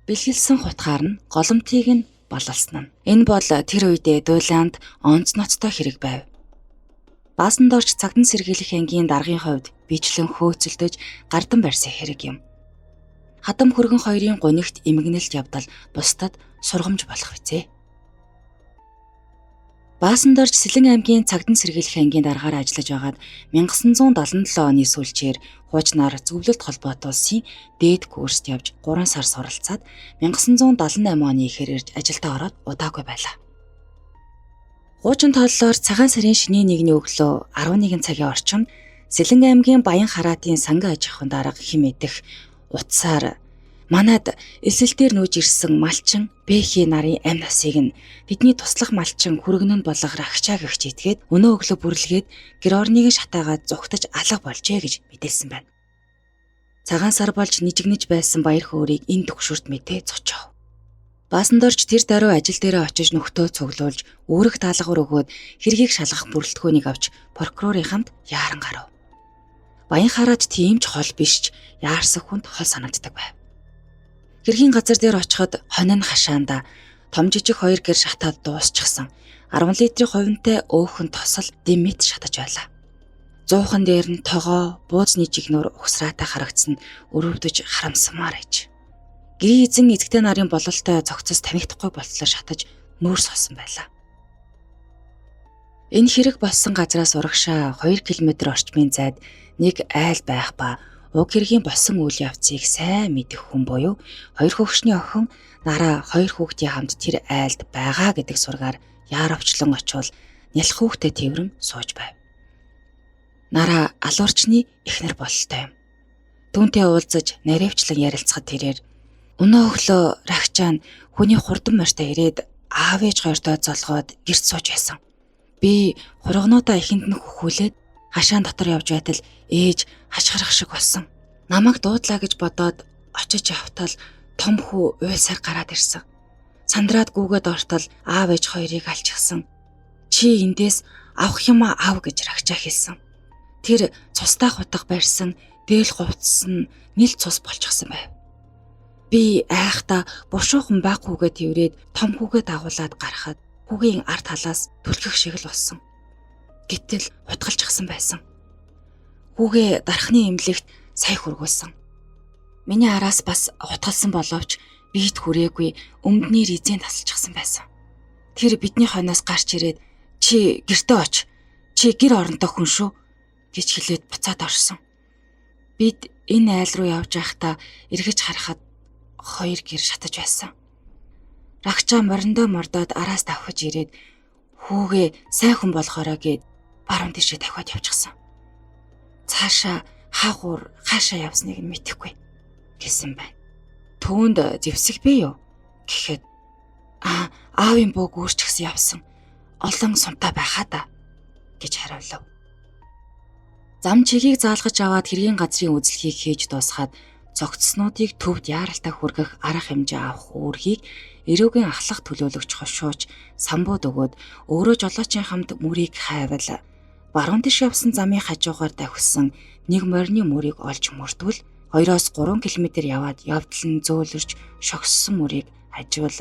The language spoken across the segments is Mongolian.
Бэлгэлсэн хутгаар нь голомтыг нь балалсан нь. Энэ бол тэр үедээ дуйлаанд онц ноцтой хэрэг байв. Баасандорч цагтан сэргийлэх ангийн даргын хувьд бичлэн хөөцөлдөж гардан барьсан хэрэг юм. Хадам хөргөн хоёрын гунигт эмгэнэлт явдал бусдад сургамж болох визээ. Баасандорч Сэлэн аймгийн цагтан сэргийлэх ангийн даргаар ажиллаж байгаад 1977 оны сүүлчээр хуучнаар зөвлөлт холбоот улсын дээд курст явж 3 сар суралцаад 1978 оны ихэр ирж ажилдаа ороод удаагүй байлаа. Хуучин тооллоор цагаан сарын шинийн 1-ний өглөө 11 цагийн орчимд Сэлэн аймгийн Баян хараатын сангийн аж ахуйн дарга химэдэх утсаар манад элсэлтээр нүүж ирсэн малчин Бэхи нарын амь насыг нь бидний туслах малчин хүргэнэнд болгохоор агчаа гэгч итгээд өнөө өглөө бүрлгээд гэр орныг шатаагаад зүгтэж алга болжээ гэж мэдээлсэн байна. Цагаан сар болж нижигнэж байсан баяр хөөргийг энэ төгшөрт мэдээ цочов. Баасандорч тэр даруй ажил дээрээ очиж нөхдөө цуглуулж үүрэг даалгавар өгөөд хэргийг шалгах бүрэлдэхүүнийг авч прокурорын хамт яаран гарав. Баян хараад тийм ч хол биш ч яарсан хүнд хол санагддаг байв. Хэргийн газар дээр очиход хонин хашаанда том жижиг 2 гэр шатаад дуусчихсан 10 литрийн хувинтай өөхөн тосол димит шатаж байлаа. Зуухан дээр нь тогоо бууз нижигнөр угсраатай харагдсан өрөвдөж харамсамаар ээж. Гэрийн эзэн эзэгтэй нарын бололтой цогцос тамигдахгүй болтлоо шатаж нүүр соосон байлаа. Энэ хэрэг болсон газраас урагшаа 2 км орчмын зайд нэг айл байх ба уг хэргийн болсон үйл явцыг сайн мэдэх хүн буюу 2 хөгшний охин нараа 2 хүүхдийн хамт тэр айлд байгаа гэдэг сургаар яаравчлан очивол нялх хүүхдэд тэрвэм сууж байв. Нараа алуурчны эхнэр бололтой юм. Түүнтэй уулзаж наривчлан ярилцахад тэрээр өнөө өглөө рахчаан хүний хурдан морьтой ирээд аав ээж хоёртой золгоод гэрт сууж байсан. Би хургануудаа ихэнд нь хөхүүлээд хашаан дотор явж байтал ээж хашгирах шиг болсон. Намайг дуудлаа гэж бодоод очиж явтал том хүү уйлсаар гараад ирсэн. Сандраад гүүгээд ортол аав ээж хоёрыг алчихсан. Чи эндээс авах юм ав гэж рахчаа хэлсэн. Тэр цустай хутга барьсан дээл говцсон нийл цус болчихсон байв. Би айхта бушуухан баг хүүгээ тэрврээд том хүүгээ дагуулад гарахад хүүгийн ард талаас түлхэх шиг л болсон. Гэтэл хутгалчихсан байсан. Хүүгээ дархны эмнэлэгт сая хүргүүлсэн. Миний араас бас хутгалсан боловч биед хүрээгүй өмдний ризэн тасалчихсан байсан. Тэр бидний хойноос гарч ирээд чи гэртээ оч. Чи гэр оронтой хүн шүү гэж хэлээд буцаад орсон. Бид энэ айл руу явж байхдаа эргэж харахад 2 гэр шатаж байсан. Рагчаа мориндоо мордоод араас давхиж ирээд хүүгээ сайн хүн болохоороо гэд баруун тишээ давхиад явчихсан. Цаашаа хаагуур хаашаа явсныг нь мэдэхгүй гэсэн байна. Түүнд зэвсэг бий юу гэхэд аавын бөө гүүрчгсэн явсан. Олон сумтай байхаа да гэж хариулав. Зам чигийг заалгаж аваад хэргийн газрын үзлэхийг хийж дуусгаад цогцснуудыг төвд яаралтай хүргэх арга хэмжээ авах үүргийг эрүүгийн ахлах төлөөлөгч хошууч самбууд өгөөд өөрөө жолоочийн хамт мөрийг хайвал баруун тиш явсан замын хажуугаар давхисан нэг морины мөрийг олж мөрдвөл 2-3 км яваад явдал нь зөөлрч шогссон мөрийг хажуул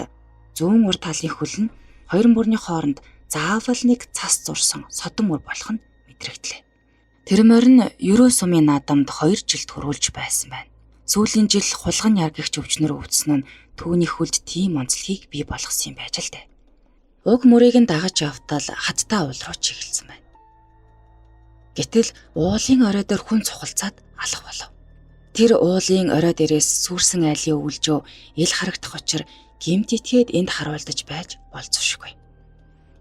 зүүн урд талын хөл нь 2 мөрний хооронд заавал нэг цас зурсан содон мөр болох нь мэдрэгдлээ. Тэр морин ерөө сумын наадамд 2 жилд хөрвүүлж байсан байна. Сүүлийн жил хулган яргагч өвчнөр өвдсөн нь түүний хөлд тийм онцлогийг бий болгосон юм байж л дээ. Уг мөрийг нь дагаж явтал хаттай уул руу чиглэсэн байна. Гэтэл уулын орой дээр хүн цухалцаад алах болов. Тэр уулын орой дээрээс сүрсэн айлын өвлжөө ил харагдах учир гэмт итгээд энд харуулдаж байж болцсошгүй.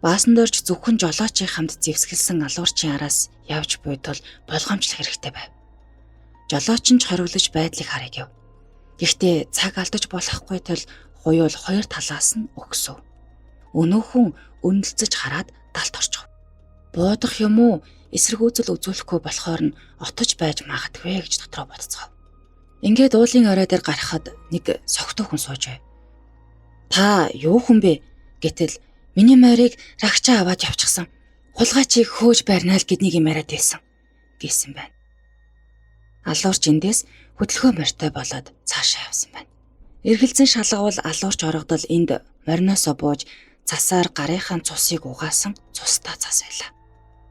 Баасандорч зөвхөн жолоочийн хамт зэвсгэлсэн алуурчийн араас явж буйдвал болгоомжлох хэрэгтэй байв. Жолооч нь ч хориглож байдлыг харъя гэв. Гэхдээ цаг алдаж болохгүй тул хуйуул 2 талаас нь өгсөв. Өнөөхөн үнэлцэж хараад далд орчих. Буудах юм уу эсэргүүцэл үзүүлэхгүй болохоор нь отож байж магадгүй гэж дотроо бодцгоо. Ингээд уулын орой дээр гарахад нэг согтуу хүн сууж байв. Та юу хүн бэ? Гэтэл миний морийг рагчаа аваад явчихсан. Хулгайчийг хөөж барьнаа л гэднийг юм яриад байсан гэсэн байна. Алуурч эндээс хөдөлгөөн морьтой болоод цаашаа явсан байна. Эргэлзэн шалгавал алуурч орогдол энд мориноосоо бууж цасаар гарынхаа цусыг угаасан цустай цас байлаа.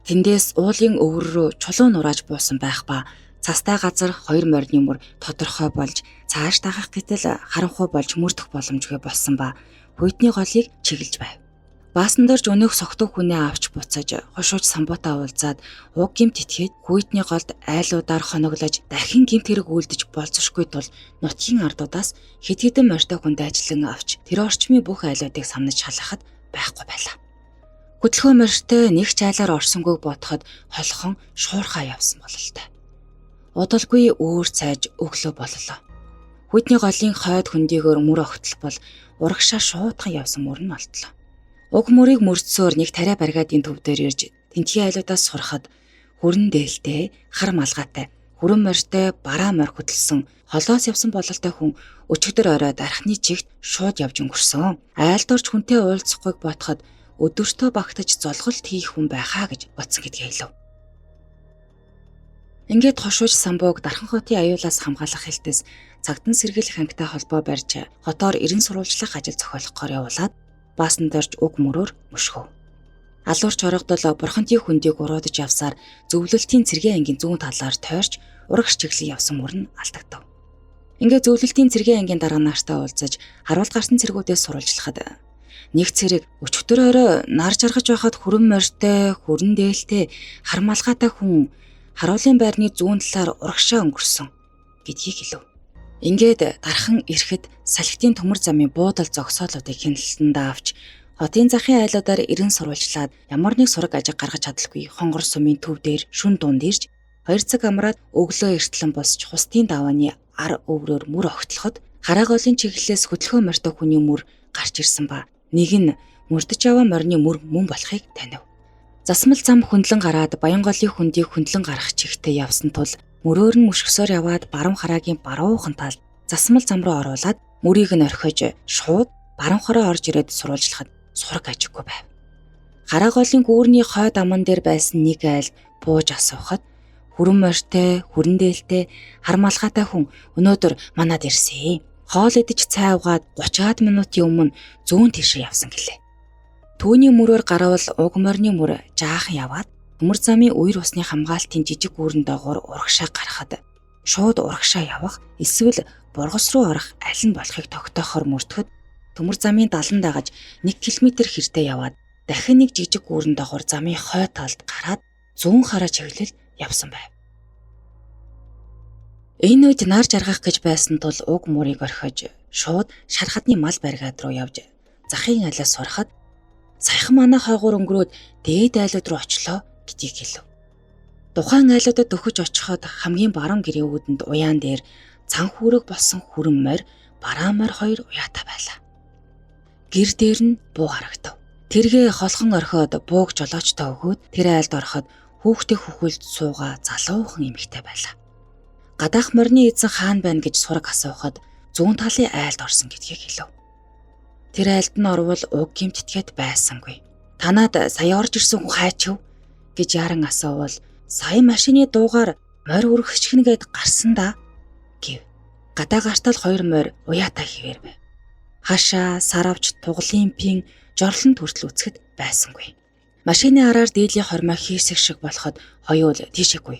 Тэндээс уулын өвөр рүү чулуун нурааж буусан байх ба цастай газар хоёр морины мөр тодорхой болж цааш дагах гэтэл харанхуй болж мөрдөх боломжгүй болсон ба хүйтний голыг чиглэж байв. Баасан дорж өнөөх согтуу хүнээ авч буцаж хошууч самбуутай уулзаад уг гимт итгээд хүйтний голд айлуудаар хоноглож дахин гимт хэрэг үйлдэж болцсошгүй тул нутгийн ардуудаас хэд хэдэн морьтой хүнд ажиллан авч тэр орчмын бүх айлуудыг самнаж шалгахад байхгүй байлаа. Хөдөлгөөн морьтой нэг ч айлаар орсонгүй бодоход холхон шуурхаа явсан бололтой. Удалгүй өөр цайж өглөө боллоо. Хүйтний голын хойд хөндийгөр мөр огтлбол урагшаа шуудхан явсан мөр нь олтлоо. Уг мөрийг мөрдсөөр нэг тариа баригадын төв дээр ирж тентгийн айлуудаас сурахад хүрэн дээлтэй, хар малгайтай, хүрэн морьтой бараа морь хөдөлсөн холоос явсан бололтой хүн өчигдөр орой дархны чигт шууд явж өнгөрсөн. Айлд орж хүнтэй уулзахгүйг бодоход өдөртөө багтаж золголт хийх хүн байхаа гэж бодсон гэдгээ хэлв. Ингээд хошууч самбууг Дархан хотын аюулаас хамгаалах хэлтээс цагтан сэргийлэх ангитай холбоо барьж хотоор эрен сурвалжлах ажил зохиолгохоор явуулаад баасан дорж уг мөрөөр мөшгөв. Алуурч орогдол бурхантын хөндийг уруудаж явсаар зөвлөлтийн цэргийн ангийн зүүн талаар тойрч урагш чиглэн явсан мөр нь алдагдав. Ингээд зөвлөлтийн цэргийн ангийн дарга нартай уулзаж харуул гарсан цэргүүдээс сурвалжлахад нэг цэрэг өчигдөр орой нар жаргаж байхад хүрэн морьтой, хүрэн дээлтэй, хар малгайтай хүн харуулын байрны зүүн талаар урагшаа өнгөрсөн гэдгийг хэлв. Ингээд дархан ирэхэд салхитын төмөр замын буудал зогсоолуудыг хяналтанд авч хотын захын айлуудаар эрен сурвалжлаад ямар нэг сураг ажиг гаргаж чадалгүй хонгор сумын төв дээр шүн дунд ирж 2 цаг амраад өглөө эртлэн босч хустын давааны ар өврөөр мөр огтлоход хараа голын чиглэлээс хөдөлгөөн морьтой хүний мөр гарч ирсэн ба нэг нь мөрдөж аваа морины мөр мөн болохыг танив. Засмал зам хөндлөн гараад Баянголын хөндийг хөндлөн гарах чигтээ явсан тул мөрөөр нь мөшгсөөр яваад баруун хараагийн баруухан талд засмал зам руу оруулаад мөрийг нь орхиж шууд баруун хороо орж ирээд сурвалжлахад сураг ажиггүй байв. Хараа голын гүүрний хойд аман дээр байсан нэг айл бууж асуухад хүрэн морьтой, хүрэн дээлтэй, хар малгайтай хүн өнөөдөр манад ирсэн. Хоол идэж цай угаад 30-аад минутын өмнө зүүн тийшээ явсан гэлээ. Түүний мөрөөр гаравал уг морины мөр жаахан яваад төмөр замын үер усны хамгаалтын жижиг гүүрэн доогоор урагшаа гарахад шууд урагшаа явах эсвэл бургас руу орох аль нь болохыг тогтоохоор мөрдөхөд төмөр замын далан дагаж 1 км хэртэй яваад дахин нэг жижиг гүүрэн доогоор замын хой талд гараад зүүн хараа чиглэл явсан байв. Энэ үед нар жаргах гэж байсан тул уг мөрийг орхиж шууд шархадны мал баригад руу явж захын айлаас сурахад саяхан манай хойгоор өнгөрөөд дээд айлууд руу очлоо гэдгийг хэлв. Тухайн айлуудад төхөж очиход хамгийн баруун гэрээ үүдэнд уяан дээр цан хүүрэг болсон хүрэн морь, бараа морь хоёр уяатай байлаа. Гэр дээр нь буу харагдав. Тэргээ холхон орхиод бууг жолоочтой өгөөд тэр айлд ороход хүүхдээ хөхүүлж суугаа залуухан эмэгтэй байлаа. Гадаах морины эзэн хаан байна гэж сураг асуухад зүүн талын айлд орсон гэдгийг хэлв. Тэр айлд нь орвол уг гимтэтгээд байсангүй. Танаад сая орж ирсэн хүн хайчив гэж яран асуувал сая машины дуугаар морь өргөсчихнэ гэд гарсан да гэв. Гадаа гартал 2 морь уяатай хിവэр байв. Хашаа, саравч, туглын пин, жорлон төртл үцгэд байсангүй. Машины араар дээдлийн хормой хийсэх шиг болоход хоёул тийшээгүй.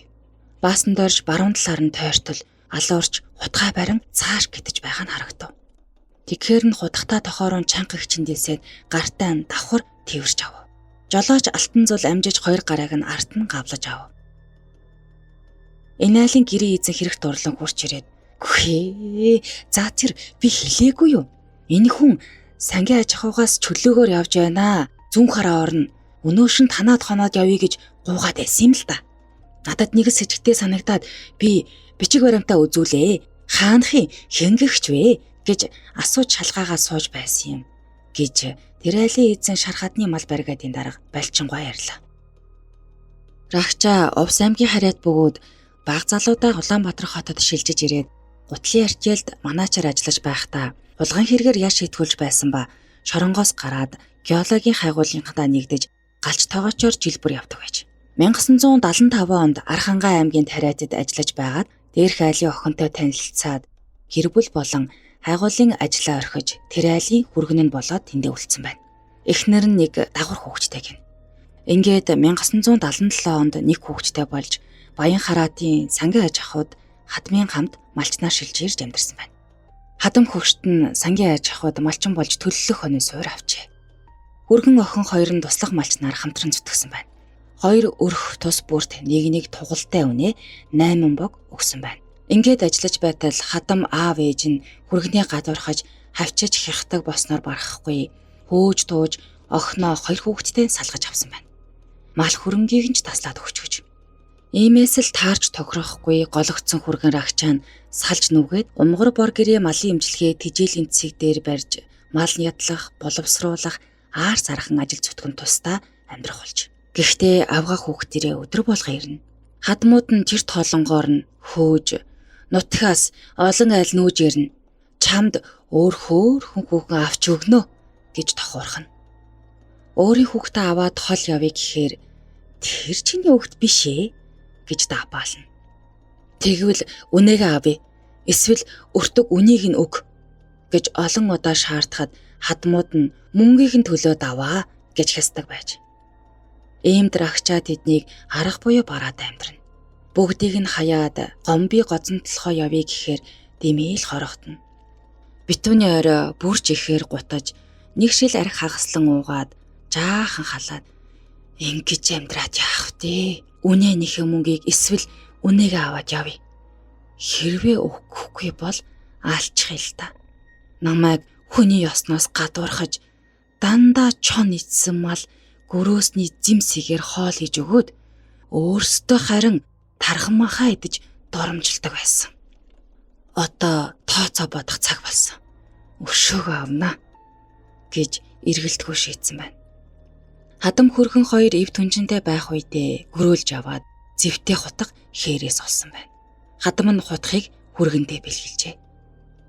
Баасан дорж баруун талаар нь тойртол алуурч хутгай барин цааш гэтэж байгаа нь харагдав. Тэгэхээр нь хутгатаа тохоорон чанга гिचэндээсээ гартаа нь давхар тэрвэрч ав. Жолооч алтан зул амжиж 2 гарааг нь арт нь гавлаж ав. Энэ айлын гэрээ эзэн хэрэг дурлан хурч ирээд "Үхээ, за тэр би хэлээгүй юу? Энэ хүн сангийн аж ахуйгаас чөлөөгөөр явж байна. Зүүн хараа орно. Өнөөшин танаад хоноод явъя гэж гуугаад байсан юм л да. Надад нэг сэжигтэй санагдаад би бичиг баримтаа үзүүлээ. Хаанхын хэнгэгч вэ гэж асууж шалгаагаа сууж байсан юм" гэж тэр айлын эзэн шархадны мал баригадын дарга Балчингуй ярьлаа. Рагчаа Увс аймгийн харьяат бөгөөд баг залуудаа Улаанбаатар хотод шилжиж ирээд гутлын арчээлд манаачаар ажиллаж байхдаа хулгайн хэрэгээр яш итгүүлж байсан ба шоронгоос гараад геологийн хайгуулгынхаа нэгдэж галч тоогоочоор жил бүр явдаг байж. 1975 онд Архангай аймгийн тариатад ажиллаж байгаад дээрх айлын охинтой танилцаад гэр бүл болон хайгуулын ажлаа орхиж тэр айлын хүргэн нь болоод тэндээ үлдсэн байна. Эхнэр нь нэг дагвар хүүхэдтэй гин. Ингээд 1977 онд нэг хүүхэдтэй болж Баян хараатын сангийн аж ахуйд хадмын хамт малчнаар шилж ирж амьдарсан байна. Хадам хөгшт нь сангийн аж ахуйд малчин болж төлөлөх оны суур авчээ. Хүргэн охин хоёр нь туслах малчнаар хамтран зүтгэсэн байна. Хоёр өрх тус бүрт нэг тугалтай үнэ 8 бог өгсөн байна. Ингээд ажиллаж байтал хадам аав ээж нь хүргэний гадуурхаж хавчиж хягтаг босноор барахгүй хөөж тууж охиноо хоёр хүүхэдтэй салгаж авсан байна. Мал хөрөнгийг нь ч таслаад өгч. Иймээс л таарч тохирохгүй гологцсон хүргэн рагчаа нь салж нүгээд умгар бор гэрээ малын имжлэгээ тижээлийн цэг дээр барьж мал нядлах, боловсруулах, аар сархан ажил зүтгэн тусдаа амьдрах болж. Гэхдээ авгаа хүүхдэрээ өдөр болго ирнэ. Хадмууд нь тэр тоолонгоор нь хөөж, нутгаас олон айл нүүж ирнэ. Чамд өөр хөөхөн хүүхэн авч өгнө гэж тохиорхно. Өөрийн хүүхдээ аваад хол явъя гэхээр тэр чиний хүүхд биш ээ гэж даапаална. Тэгвэл үнээгээ авъя. Эсвэл өртөг үнийг нь өг гэж олон удаа шаардахад хадмууд нь мөнгийг нь төлөөд аваа гэж хясдаг байж. Ийм драгчаа тэднийг арга буюу бараад амьдрна. Бүгдийг нь хаяад гомби гоцонтлохоо явъя гэхээр дэмээл хорогдно. Битүүний орой бүрч ихээр гутаж нэг шил арх хагаслан уугаад жаахан халаад ингэж амьдраад яах вэ? Үнэ нэхэ мөнгийг эсвэл үнээгээ аваад явъя. Хэрвээ өгөхгүй бол алчих л та. Намайг хүний ёсноос гадуурхаж дандаа чон идсэн мал гөрөөсний зэмсэгээр хоол хийж өгөөд өөрсдөө харин тархамаахаа идэж доромжилдог байсан. Одоо тооцоо бодох цаг болсон. Өшөөгөө авнаа гэж эргэлтгүй шийдсэн байна. Хадам хөргөн хоёр эв түнжинтэй байх үедээ гөрөөлж аваад зэвтэй хутга хээрээс олсон байна. Хадам нь хутгыг хүргэнтэй бэлгэлжээ.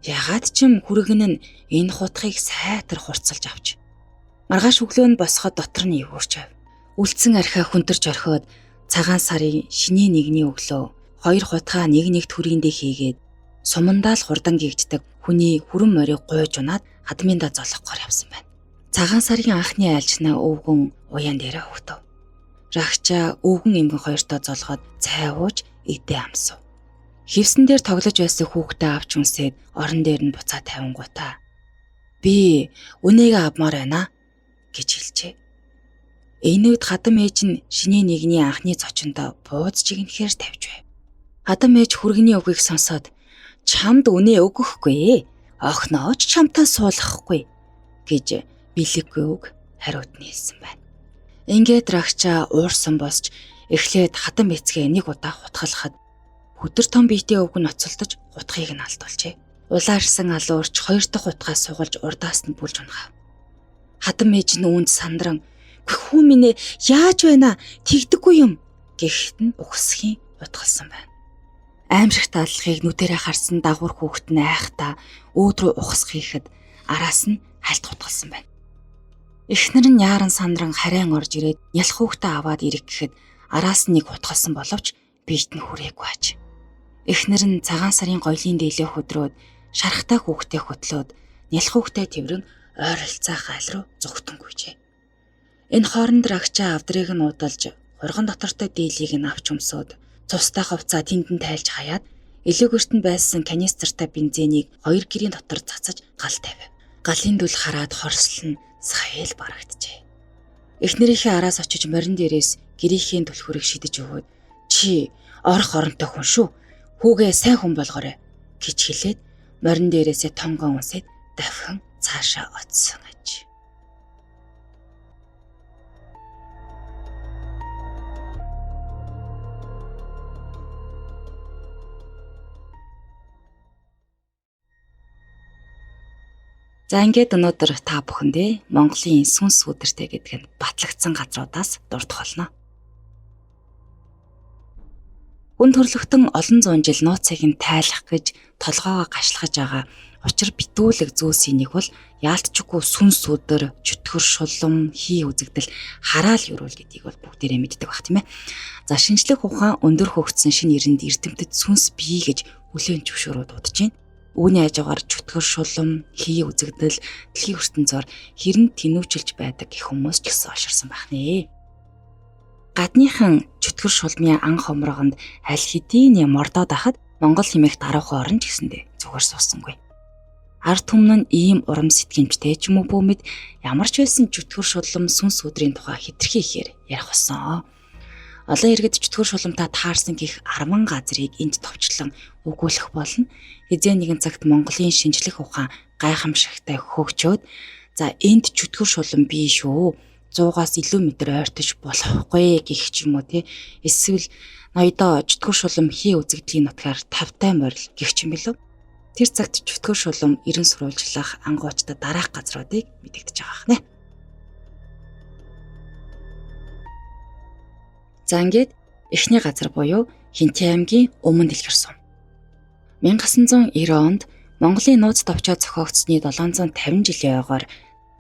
Ягаад ч юм хүргэн нь энэ хутгыг сайтар хурцлж авч маргааш өглөө нь босоход дотор нь эвгүүрч ав. Үлдсэн архиа хүндэрч орхиод цагаан сарын шиний нэгний өглөө хоёр хутгаа нэг төрөндөө хийгээд сумандаа л хурдан гэгддэг хүний хүрэн морийг гуйж унаад хадминдаа золгохоор явсан байна. Цагаан сарын анхны айлчнаа өвгөн уян дээрээ өгтөв. Рагчаа өвгөн эмгэн хоёртоо золгоод цай ууж идэ амсав. Хевсэн дээр тоглож байсан хүүхдээ авч үнсээд орон дээр нь буцаа тавингуудаа би үнээгээ авмаар байна гэж хэлжээ. Энэ үед хадам ээж нь шиний нэгний анхны цочондоо бууз жигнэхээр тавьж байв. Хадам ээж хүргэний үгийг сонсоод чамд үнэ өгөхгүй, охиноо ч чамтай суулгахгүй гэж билэггүй үг хариуд нь хэлсэн байна. Ингээд рагчаа уурсан босч эхлээд хадам эцгээ нэг удаа хутгалахад хөдөр том биетэй өвгөн ноцолдож хутгийг нь алдуулжээ. Улаарсан алуурч хоёр дахь хутгаа сугалж урдаас нь бүлж унгав. Хадам ээж нь үүнд сандран "Хүү минь яаж байна? Тэгдэггүй юм" гэхэд нь ухсхийн утгалсан байна. Аимшигт аллахыг нүдэрээ харсан дагвар хүүхэд нь айхтаа өөдрөө ухс хийхэд араас нь хальт хутгалсан байна. Эхнэр нь яаран сандран харайн орж ирээд нялх хүүхдээ аваад ирэх гэхэд араас нь нэг хутгалсан боловч биет нь хүрээгүй аж. Эхнэр нь цагаан сарын гоёлын дээлээ хөдрөөд шархтай хүүхдээ хөтлөөд нялх хүүхдээ тэрэн ойролцоох айл руу зүгтэн гүйжээ. Энэ хооронд рагчаа авдрыг нь удалж хурган дотортой дийлийг нь авч өмсөөд цустай хувцаа тэнд нь тайлж хаяад элегүрт нь байсан канистртай бензинийг хоёр гэрийн дотор цацаж гал тавив. Галын дүл хараад хорслон саял барагджээ. Эхнэрийнхээ араас очиж морин дээрээс гэрийнхээ түлхүүрийг шидэж өгөөд "Чи орох оронтой хүн шүү. Хүүгээ сайн хүн болгоорой" гэж хэлээд морин дээрээсээ тонгоо унсээд давхин цаашаа оцсон аж. За ингээд өнөөдөр та бүхэндээ Монголын сүнс үдэртэй гэдэг нь батлагдсан газруудаас дурдах болно. Хүн төрлөختөн олон зуун жил нууцыг нь тайлах гэж толгоогоо гашлахаж байгаа учир битүүлэг зүйлсийн нэг бол яалтчгүй сүнс үдэр, чөтгөр шулам, хий үзэгдэл, хараал юрул гэдгийг бол бүгдээрээ мэддэг бах тийм ээ. За шинжлэх ухаан өндөр хөгжсөн шинэ эрэнд эрдэмтэд сүнс бий гэж хүлээн зөвшөөрөө дуудаж байна. Үүний хажуугаар чөтгөр шулам, хий үзэгдэл, дэлхийн ертөнцөөр хэрэн тэнүүчилж байдаг гэх хүмүүс ч гэсэн олширсан байх нэ. Гадныхан чөтгөр шулмын ан хомрогонд аль хэдийн мордоод ахад Монгол хэмээх даруухан орон ч гэсэндээ зүгээр суусангүй. Ард түмэн нь ийм урам сэтгэмжтэй ч юм уу бүүмэд ямар ч байсан чөтгөр шулам сүнс өдрийн тухай хэтэрхий ихээр ярих болсон. Олон иргэд чөтгөр шуламтай таарсан гих 10 газрыг энд товчлон өгүүлэх болно. Хизээ нэгэн цагт Монголын шинжлэх ухаан гайхамшигтай хөгжөөд за энд чөтгөр шулам бий шүү. 100-аас илүү метр ойртож болохгүй гэх ч юм уу тий. Эсвэл ноёдоо чөтгөр шулам хий үзэгдлийн нутгаар тавтай морил гэх ч юм билүү. Тэр цагт чөтгөр шулам ерөн сурвалжлах ангуучтай дараах газруудыг мэдэгдэж байгаа хэрнэ. За ингээд эхний газар буюу Хинтээ аймгийн Өмнө Дэлгэр сум. 1990 онд Монголын нууц товчоо зохиогдсны 750 жилийн ойгоор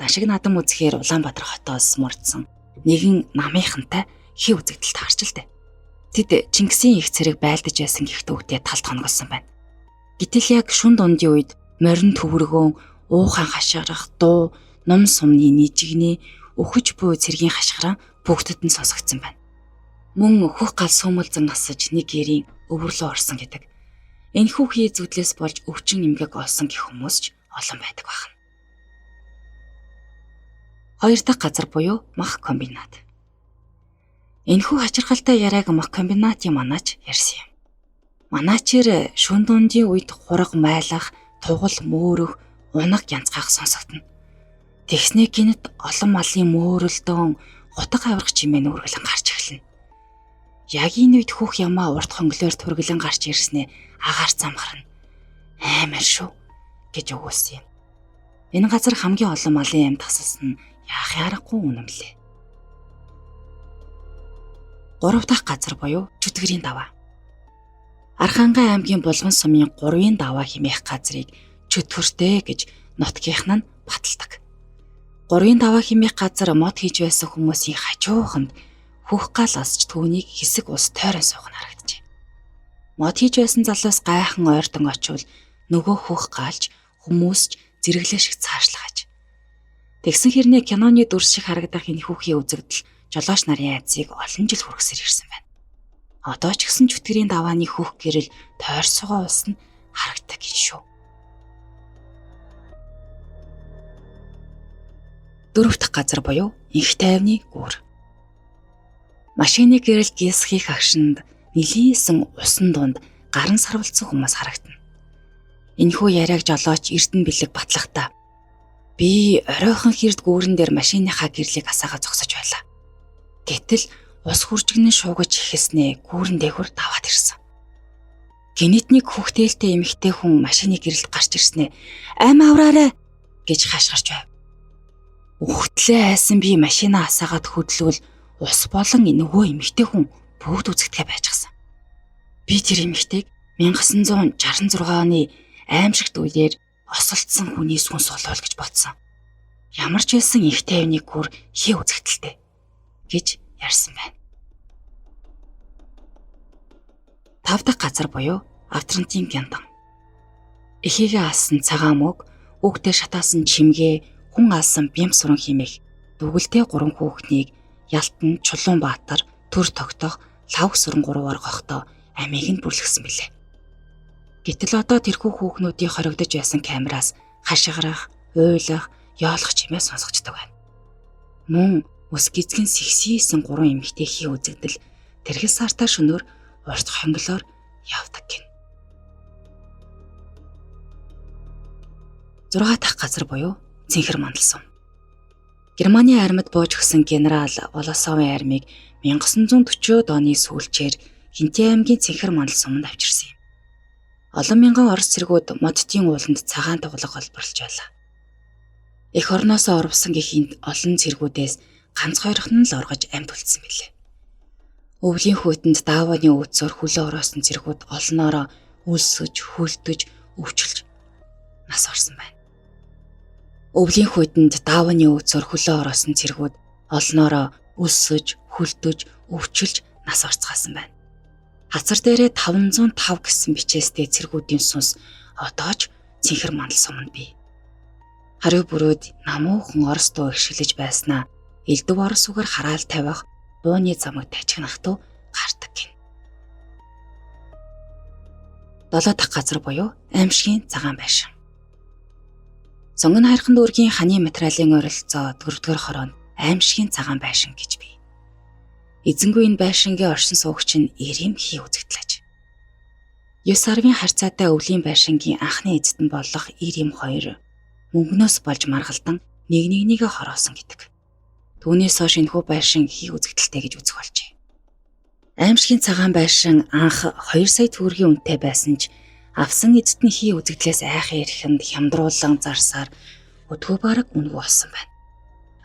Дашиг наадам үзэхээр Улаанбаатар хотоос мордсон нэгэн намынхантай хий үзэгдэлд таарч л дээ. Тэд Чингисийн их цэрэг байлдаж байсан гих төвдөө талд хоногсон байна. Гэтэл яг шүн дундын үед морин төвөргөн, уухан хашгирах дуу, ном сумны нийжигний өхөж буй цэргийн хашгираа бүгдэд нь сонсогдсон байна. Мөн хөх гал сүүмэлзэн насаж нэг гэрийн өвөрлөө орсон гэдэг. Энэхүү хий зүудлээс болж өвчин эмгэг олсон гэх хүмүүс ч олон байдаг байна. Хоёр дахь газар буюу мах комбинат. Энэхүү хачирхалтай яриаг мах комбинатын манаач ярьсан юм. Манаачир шүн дундын үед хураг майлах, тугал мөөрөх, унаг янзгаах сонсогдно. Тэгснээ гинэт олон малын мөөрөлдөн гутаг аврах чимээ нүргэлэн гарч эхэлнэ. Яг энэ үед хүүх ямаа урт хонглоор түргэлэн гарч ирснээ агаар замхарна. Аймар шүү гэж өгүүлсэн юм. Энэ газар хамгийн олон малын амьд тасалсан нь яах ярахгүй үнэмлээ. Гурав дахь газар буюу Чөтгөрийн даваа. Архангай аймгийн Булган сумын 3-ын даваа хэмээх газрыг Чөтгөртэй гэж нутгийнхан нь баталдаг. 3-ын даваа хэмээх газар мод хийж байсан хүмүүсийн хажууханд хөх гал осч түүнийг хэсэг ус тойрон суух нь харагджээ. Мод хийж байсан залуус гайхан ойртон очивол нөгөө хөх галж хүмүүсч зэрэглээ шиг цаашлахаж. Тэгсэн хэрнээ киноны дүрс шиг харагдах энэ хүүхийн үзэгдэл жолооч нарын айцыг олон жил хүргэсээр ирсэн байна. Одоо ч гэсэн Чөтгөрийн давааны хөх гэрэл тойрсогоо ус нь харагдаг юм шүү. Дөрөв дахь газар буюу Инх тайвны гүүр. Машины гэрэл гисхийг агшинд нилийсэн усан дунд гарын сарвалцсан хүмүүс харагдана. Энэхүү яриаг жолооч Эрдэнэ бэлэг батлахдаа би оройхон хэрд гүүрэн дээр машиныхаа гэрлийг асаага зогсож байлаа. Гэтэл ус хуржигнэн шуугаж ихэснээ гүүрэн дээгүүр даваад ирсэн. Гинэтник хүүхдээлтэй эмэгтэй хүн машины гэрэлд гарч ирснээ "Ам авраарай" гэж хашгирч байв. Үхтлээ айсан би машинаа асаагаад хөдлөвөл ус болон нөгөө эмэгтэй хүн бүгд үзэгдэхэ байжгсан. Би тэр эмэгтэйг 1966 оны аимшигт үеэр осолдсон хүний сүнс болов гэж бодсон. Ямар ч байсан Инх тайвны гүр хий үзэгдэлтэй гэж ярьсан байна. 5 дахь газар буюу Автрантын Гяндан. Эхийгээ алсан цагаан мөг, үгтэй шатаасан чимгээ, хүн алсан бям суран химэх дүгэлтэй 3 хүүхнийг Ялтан, Чулуунбаатар, Төр тогтох, Лавг сүрэн 3-аар гохтоо амийг нь бүрлгсэн билээ. Гэтэл одоо тэрхүү хүүхнүүдийн хоригдож байсан камераас хашгирах, уйлах, яолох чимээ сонсогддог байна. Мөн ус гизгэн сэгсийсэн 3 эмэгтэй хий үзэгдэл тэрхэл сартаа шөнөөр урт хонглоор явдаг гин. 6 дахь газар буюу Цэнхэр мандал сум. Германы армид бууж өгсөн генерал Волосовын армийг 1940-од оны сүүлчээр Хинтээ аймгийн Цэнхэр мандал суманд авчирсан юм. Олон мянган орос цэргүүд модтын ууланд цагаан тоглох олборлож байлаа. Эх орноосоо орвсон гэхийн олон цэргүүдээс ганц хоёрхан л оргож амьд үлдсэн билээ. Өвлийн хүүтэнд дааваны өөцөөр хөлөө ороосон цэргүүд олноороо үлсэж, хүлдэж, өвчлж нас орсон байна. Өвлийн хүүтэнд дааваны өөцөөр хөлөө ороосон цэргүүд олноороо үлсэж, хүлдэж, өвчлж нас орцгаасан байна. Хацар дээрээ 505 гэсэн бичээстэй цэргүүдийн сүнс одоо ч цэнхэр мандал суманд бий. Хариу бүрүүд намуухан орос дуу ихшгэлж байснаа элдв орос үгээр хараал тавих дууны замыг тажигнах туу гардаг гин. 7 дахь газар буюу аимшигын цагаан байшин. Сонгон хайрхан дүүргийн ханы материалын ойролцоо 4-р хороонд аимшигын цагаан байшин гэж бий. Эзэнгүй энэ байшингийн оршин суугч нь Ирим хий үзэгдлэж. 9 сарын харьцаатай өвлийн байшингийн анхны эзэд нь болох Ирим 2 мөнгнөөс болж маргалдан нэгнийгээ хороосон гэдэг. Түүнээс хойш энэхүү байшин хий үзэгдэлтэй гэж үзэх болжээ. Аимшигын цагаан байшин анх 2 сая төгрөгийн үнэтэй байсан ч авсан эзэд нь хий үзэгдлээс айхын эрхэнд хямдруулан зарсаар өдгөө бараг үнэгүй болсон байна.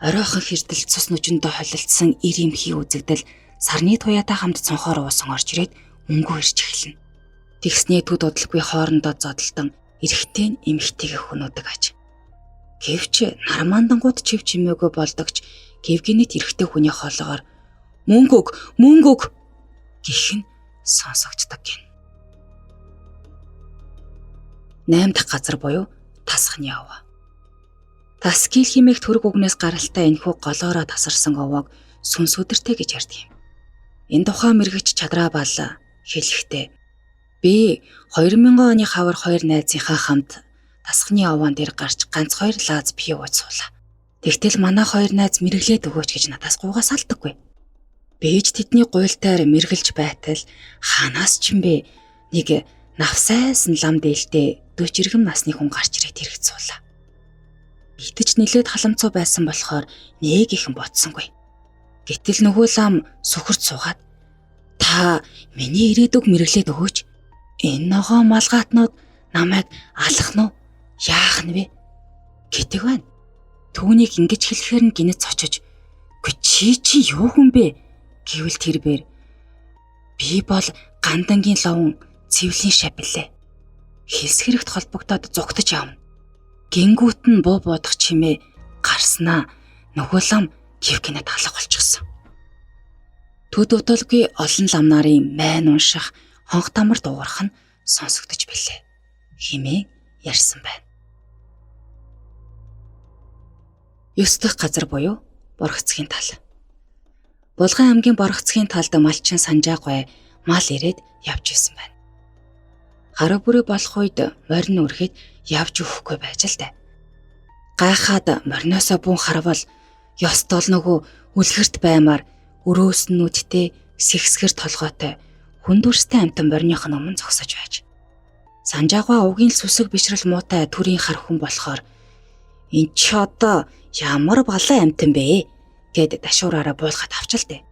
Оройхон хэрдэл цус нүжиндөө холилдсон Ирим хий үзэгдэл сарны туяатай хамт цонхоор уусан орж ирээд өнгөө ирж эхэлнэ. Тэгснээ төд удалгүй хоорондоо зодтолтон эрэгтэй нь эмэгтэйгээ хөнөөдөг аж. Гэвч нармаандангууд чив чимээгүй болдогч Гевгенит эрэгтэй хүний хоолоогоор мөнгө өг гэх нь сонсогддог гин. 8 дахь газар буюу тасхны овоо. Таскил химээх төрөг үгнээс гаралтай энэхүү голоороо тасарсан овоог сүнс өдөртэй гэж ярьдаг юм. Энэ тухай мэрэгч чадраа бал хэлэхдээ би 2000 оны хавар 2 найзынхаа хамт тасхны овоон дээр гарч ганц 2 лаз пий ууж суулаа. Тэгтэл манай 2 найз мэрэглээд өгөөч гэж надаас гуйгаас алдаггүй. Бэж тэдний гуйлтаар мэргэлж байтал ханаас ч юм бэ нэг навсайсан лам дээлтэй 40 иргэм насны хүн гарч ирээд хэрэгт суулаа. Битэж нилээд халамцуу байсан болохоор нэг ихэн ботсонгүй. Гэтэл нөгөө лам сүхэрт суугаад та миний ирээдүг мэрэглээд өгөөч. Энэ ногоо малгаатнууд намайг алах нь яах нь вэ гэдэг байна. Түүнийг ингэж хэлэхээр нь гинэц очиж "Гүй чи юу хүн бэ?" гэвэл тэрээр "Би бол гандангийн ловн цэвлийн шабилээ. Хэлс хэрэгт холбогдоод зугтаж явна. Гингүүт нь буу буудах чимээ гарснаа нөгөө лам Гевгенет алах болчихсон. Төд удалгүй олон лам нарын майн унших хонх тамар дуугарах нь сонсогдож билээ" хэмээн ярьсан байна. 9 дахь газар буюу Боргоцгийн тал. Булган аймгийн Боргоцгийн талд малчин санжаагүй мал ирээд явж исэн байна. Гараа бүрээ болох үед морин үрхэд явж өгөхгүй байж л дээ. Гайхаад мориноосоо бүүн харвал ёс толногоо үлгэрт баймаар өрөөснүүдтэй сэгсгэр толгойтой хүндүрстэй амтан мориных нь өмнө зогсож байж. Санжаагаа угийн сүсэг бишрэл муутай төрийн хар хүн болохоор "Энд чи одоо ямар балан амтан бэ?" гэд дашуураараа буулгаад авчилдээ.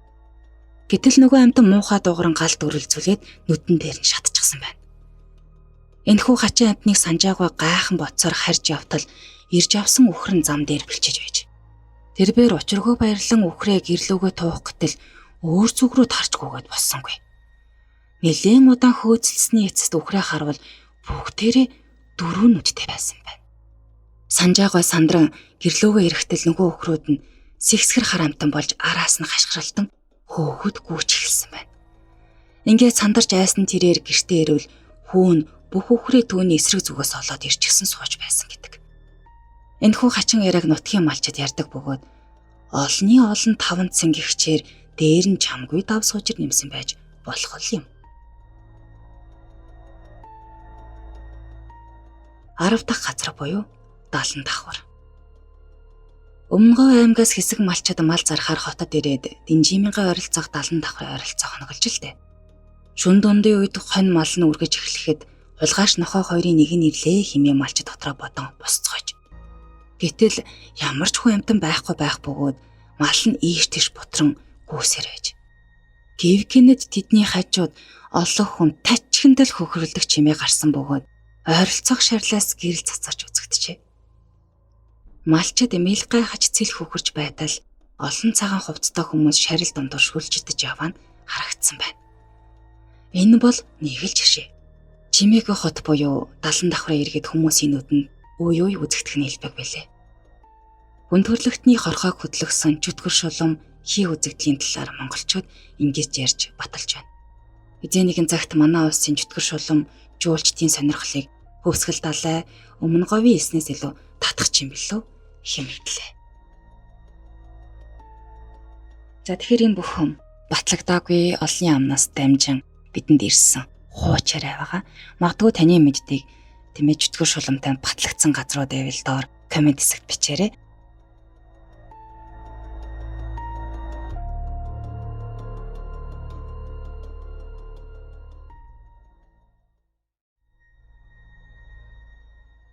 Гэтэл нөгөө амтан муухай дуугаран галд өрөлцүүлээд нүдэн дээр нь шатчихсан байна. Энэхүү хачин амтныг санжаагаа гайхан боцоор харж явтал ирж авсан үхрэн зам дээр бэлчиж байж. Тэрбээр учиргүй баярлан үхрээ гэрлүүгөө туух гэтэл өөр зүг рүү тарж гүгээд боссонгүй. Нэлээд удаан хөөцөлсөний эцэст үхрээ харвал бүгдээрээ 4 нүдтэй байсан байна. Санжаагаа сандран гэрлүүгөө ирэхтэл нөгөө үхрүүд нь сэгсгэр хар амтан болж араас нь хашгиралтан хөөхөд гүйч эхэлсэн байна. Ингээд сандарч айсан тэрээр гэртээ ирвэл хүүн бүх үхрээ түүний эсрэг зүгээс олоод ирчихсэн сууж байсан гэдэг. Энэхүү хачин яриаг нутгийн малчид ярьдаг бөгөөд олны олон 5 цэнгэгчээр дээр нь чамгүй дав суужир нэмсэн байж болох юм. 10 дахь газар буюу Далан давхар. Өмнөгов аймгаас хэсэг малчид мал зархаар хотод ирээд Динжимингийн ойролцоох Далан давхрын ойролцоо хоногулж л дээ. Шүн дундын үед хонь мал нь үргэж эхлэхэд хулгайш нохой хоёрын нэг нь ирлээ хэмээн малчид дотроо бодон босцгойж. Гэтэл ямар ч хүн амтан байхгүй байх бөгөөд мал нь ийш тийш бутран гүйсээр байж. Гевгенет тэдний хажууд олон хүн тачигнтал хөхрөлдөх чимээ гарсан бөгөөд ойролцоох шарлаас гэрэл цацарч үзэгдэжээ. Малчид эмээлгай хаж цэл хөхөрж байтал олон цагаан хувцастай хүмүүс шарил дундуур шүлжидэж яваа нь харагдсан байна. Энэ бол нэг л жишээ. Чимээгүй хот буюу Далан давхраа иргэд хүмүүсийн нүдэнд үе үзэгдэх нь хэлбэг байлээ. Хүн төрлөختний хорхойг хөдлөгсөн чөтгөр шулам хий үзэгдлийн талаар монголчууд ингэж ярьж баталж байна. Эзэн нэгэн цагт манай улсын чөтгөр шулам жуулчдын сонирхлыг Хөвсгөл далай өмнө говийн эснээс илүү татах юм билүү хэмэглээ. За тэгэхээр энэ бүхэн батлагдаагүй олон амнаас дамжин бидэнд ирсэн хууч яриа байгаа. Магадгүй таны мэддэг тэмээ чөтгөр шуламтай батлагдсан газрууд байвал доор комент хэсэгт бичээрэй.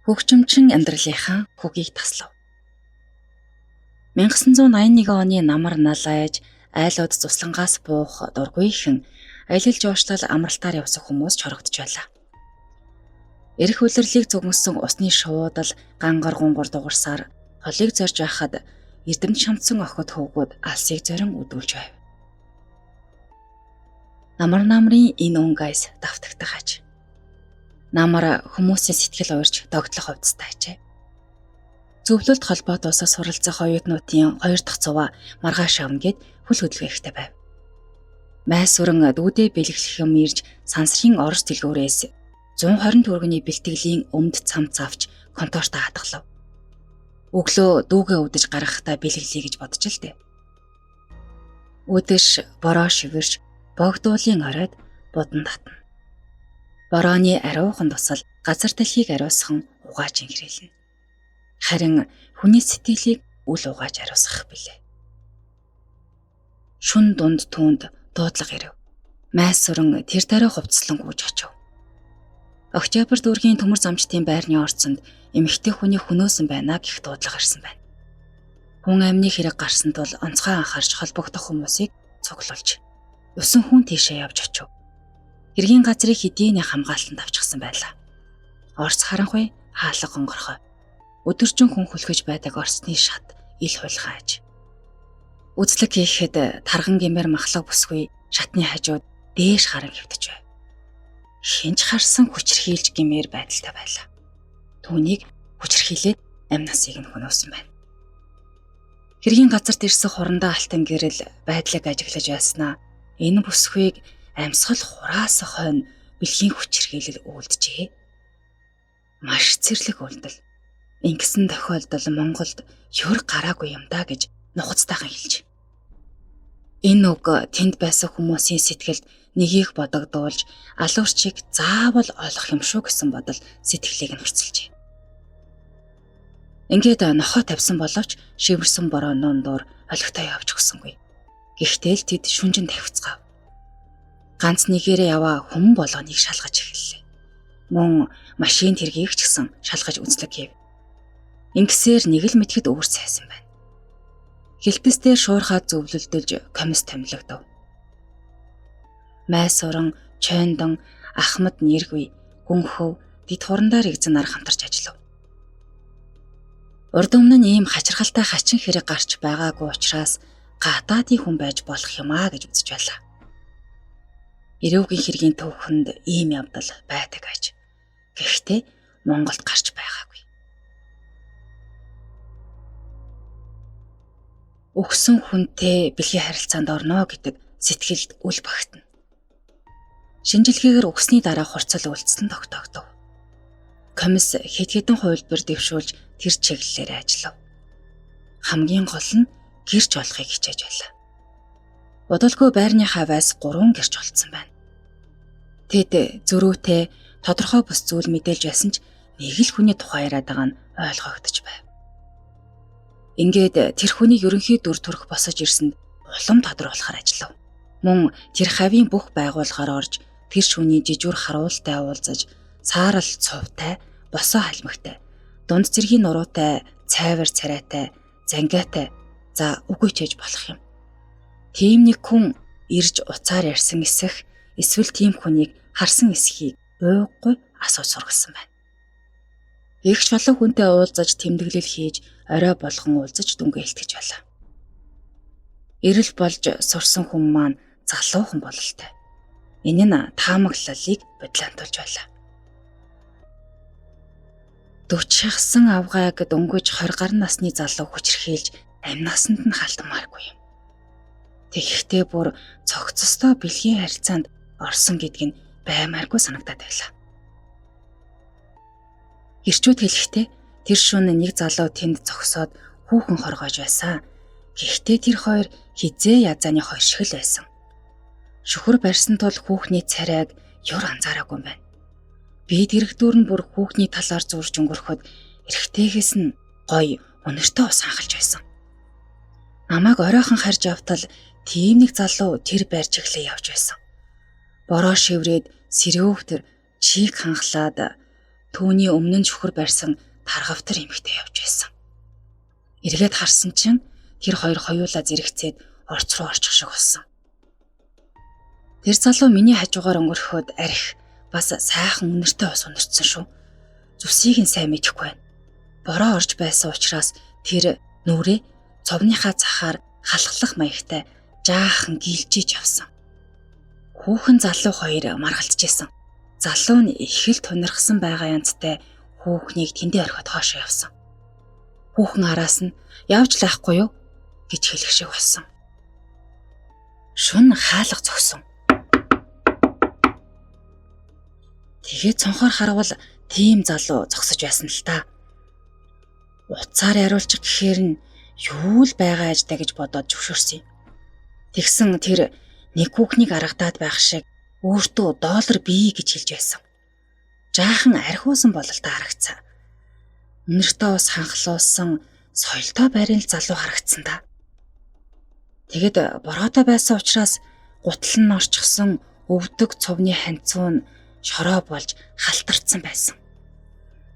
Хөгжимчин амьдралынхаа хөгийг таслав. 1981 оны намар налайж айлууд цуслангаас буух дургүйхэн аялал жуулчлал амралтаар явсан хүмүүс чорогдож байлаа. Эрх үлрэлийг зүгмсэн усны шуудал гангар гунгар дугарсаар холыг зорж байхад эрдэмт шамдсан охид хөвгүүд алсыг зорин үдүүлж байв. Намрын энэ унгайс давтагдах аж. Намар хүмүүсийн сэтгэл уурж догтлох хувцастай ажээ. Зөвлөлт холбоот усаас суралцах оюутнуудын 2 дахь цуваа маргааш авна гэд хөл хөдөлгөөхтэй байв. Майс сүрэн дүүдээ бэлэглэх юм ирж сансрын орос дэлгүүрээс 120 төгрөгийн бэлтгэлийн өмд цамц авч конторт хадгалав. Өглөө дүүгээ өдөж гаргахтаа бэлэглэе гэж бодож л дээ. Өдөж бороо шивэрч богдуулын оройд будан татна. Борооны ариухан тусал газар дэлхийг ариусхан угааж инхрээлнэ. Харин хүний сэтгэлийг үл угааж ариусгах билээ. Шүн дунд түүнд дуудлага ирэв. Майс сүрэн тэр дараа хувцслан гүйж очив. Октябрь дүүргийн төмөр замчтын байрны орцонд эмэгтэй хүний хөнөөсөн байна гэх дуудлага ирсэн байна. Хүн амны хэрэг гарсан тул онцгой анхаарч холбогдох хүмүүсийг цуглуулж усан хүн тийшээ явж очив. Хэргийн газрыг хэдийнэ хамгаалтанд авчихсан байлаа. Орц харанхуй хаалга гонгорхой. Өдөржин хүн хүлхэж байдаг орсны шат ил хулхааж. Үзлэг хийхэд тарган гэмээр махлаг бүсгүй шатны хажууд дээш харан хөвтөж байв. Шинж харсан хүчрхийлж гэмээр байдалтай байлаа. Түүнийг хүчрхийлээд амнасыг нь хөнөөсөн байна. Хэргийн газарт ирсэн хурандаа алтан гэрэл байдлыг ажиглаж байснаа энэ бүсгүйг амьсгал хураас хойно бэлгийн хүчрхийлэл үйлджээ. Маш цэрлэг үйлдэл. Ингэсэн тохиолдол Монголд ёр гараагүй юм да гэж нухацтайхан хэлж. Энэ үг тэнд байсан хүмүүсийн сэтгэлд нэгийг бодогдуулж алуурчийг заавал олох юм шүү гэсэн бодол сэтгэлийг нь хурцлжээ. Ингээд нохоо тавьсан боловч шивэрсэн бороо нундуур олигтой явж өгсөнгүй. Гэхдээ л тэд шүнжин тавьцгаав. Ганц нэгээрээ яваа хүн болгоныг шалгаж эхэллээ. Мөн машин тэргийг ч гэсэн шалгаж үзлэг хийв. Ингэсээр нэг л мэдхэд өөр сайсан байна. Хилтэстээр шуурхаа зөвлөлдөлж комисс томилогдов. Майс уран, чойндон, ахмад нэргүй, гүнхөв, дид хурандаар игзэн нар хамтарч ажиллав. Урд өмнө нь ийм хачирхалтай хачин хэрэг гарч байгаагүй учраас гадаадын хүн байж болох юм аа гэж үзэж байлаа. Ирүүгийн хэргийн төвхөнд ийм явдал байдаг аж. Гэхдээ Монголд гарч байгаагүй. Өгсөн хүнтэй бэлгийн харилцаанд орно гэдэг сэтгэлд үл багтана. Шинжилгээгээр өгсний дараа хурцал үйлдэлсэн тогтоогдов. Комисс хэд хэдэн хувилбар дэвшүүлж тэр чиглэлээр ажиллав. Хамгийн гол нь гэрч олохыг хичээж байлаа. Бодолгүй байрны хаваас 3 гэрч олцсон байна. Тэд зөрүүтэй тодорхой бус зүйл мэдээлж байсан ч нэг л хүний тухай яриад байгаа нь ойлгогдож байв. Ингээд тэр хүний ерөнхий дүр төрх босож ирсэнд улам тодруулахар ажиллав. Мөн тэр хавийн бүх байгууллагаар орж тэр шүний жижүүр харуултай уулзаж саарал цувтай, босоо халмигтай, дунд зэргийн нуруутай, цайвар царайтай, зангиатай за үгүй ч ээж болох юм. Тийм нэг хүн ирж уцаар ярьсан эсэх эсвэл тийм хүнийг харсан эсхийг уйггүй асууж сургасан байна. Игч болон хүнтэй уулзаж тэмдэглэл хийж орой болгон уулзаж дүнгээ илтгэж байлаа. Эрэл болж сурсан хүн маань залуухан бололтой. Энэ нь таамаглалыг бодлоомтуулж байлаа. 40 шахсан авгайг дөнгөж 20 гаруй насны залуу хүчрхийлж амнасанд нь халтмааргүй юм. Тэгэхдээ бүр цогцостой бэлгийн харилцаанд орсон гэдг нь баймааргүй санагдаад байлаа. Гэрчүүд хэлэхдээ тэр шөнө нэг залуу тэнд зогсоод хүүхэн хоргоож байсан. Гэхдээ тэр хоёр хизээ язааны хоёр шиг л байсан. Шөхөр барьсан тул хүүхний царайг юр анзаараагүй юм байна. Би дэрэгдүүр нь бүр хүүхний талаар зурж өнгөрөхөд эрэгтэйгээс нь гоё өнөртөө ус ханхалж байсан. Намайг оройхон харж явтал тийм нэг залуу тэр байр чиглээ явж байсан. Бороо шиврээд сэрөөвтөр чийг ханхлаад түүний өмнө нь шөхөр барьсан таргавтар эмэгтэй явж байсан. Эргээд харсан чинь тэр хоёр хоёулаа зэрэгцээд орц руу орчих шиг болсон. Тэр залуу миний хажуугаар өнгөрөхөд арх бас сайхан үнэртэй ус унарцсан шүү. Зүсийг нь сайн мэдэхгүй байна. Бороо орж байсан учраас тэр нүрээ цовныхаа цахаар халахлах маягтай жаахан гилжиж явсан. Хүүхэн залуу хоёр маргалдчихсэн. Залуу нь их л тунирхсан байгаа янзтай хүүхнийг тэндээ орхиод хоошоо явсан. Хүүхэн араас нь явж лайхгүй юу гэж хэлэх шиг болсон. Шүн хаалга зогсон. Тэгээд цонхоор харвал тийм залуу зогсож байсан л та. Уцаар яриулчих гэхээр нь юу л байгаа аждаа гэж бодоод зөвшөөрсөн юм. Тэгсэн тэр нэг хүүхнийг аргадаад байх шиг өөртөө $1 бий гэж хэлж байсан. Жаахан архиусан бололтой харагцсан. Үнэртээ ус ханхлуулсан соёлтой байрын залуу харагдсан та. Тэгэд бороотой байсан учраас гутал нь орчихсон өвдөг цовны ханцуун шороо болж халтарцсан байсан.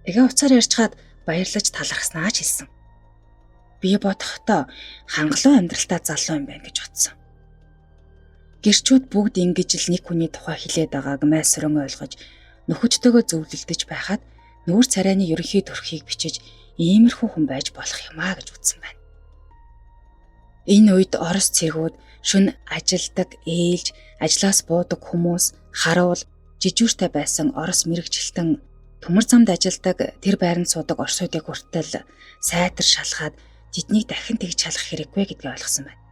Тэгээ уцаар ярьчгаад баярлаж талархснаа ч хэлсэн. Би бодохдоо хангалуун амьдралтай залуу юм байна гэж бодсон. Гэрчүүд бүгд ингэж л нэг хүний тухай хэлээд байгааг майсран ойлгож нөхөдтэйгөө зөвлөлдөж байхад нүүр царайны ерөнхий төрхийг бичиж иймэрхүү хүн байж болох юмаа гэж үзсэн байна. Энэ үед Орос цэргүүд шөнө ажилдаг, ээлж, ажлаас буудаг хүмүүс, харуул, жижүүртэй байсан Орос мэрэгчлэн төмөр замд ажилдаг тэр байранд суудаг орсуудыг хүртэл сайтар шалгаад тэднийг дахин тэгж шалгах хэрэггүй гэдгийг ойлгосон байна.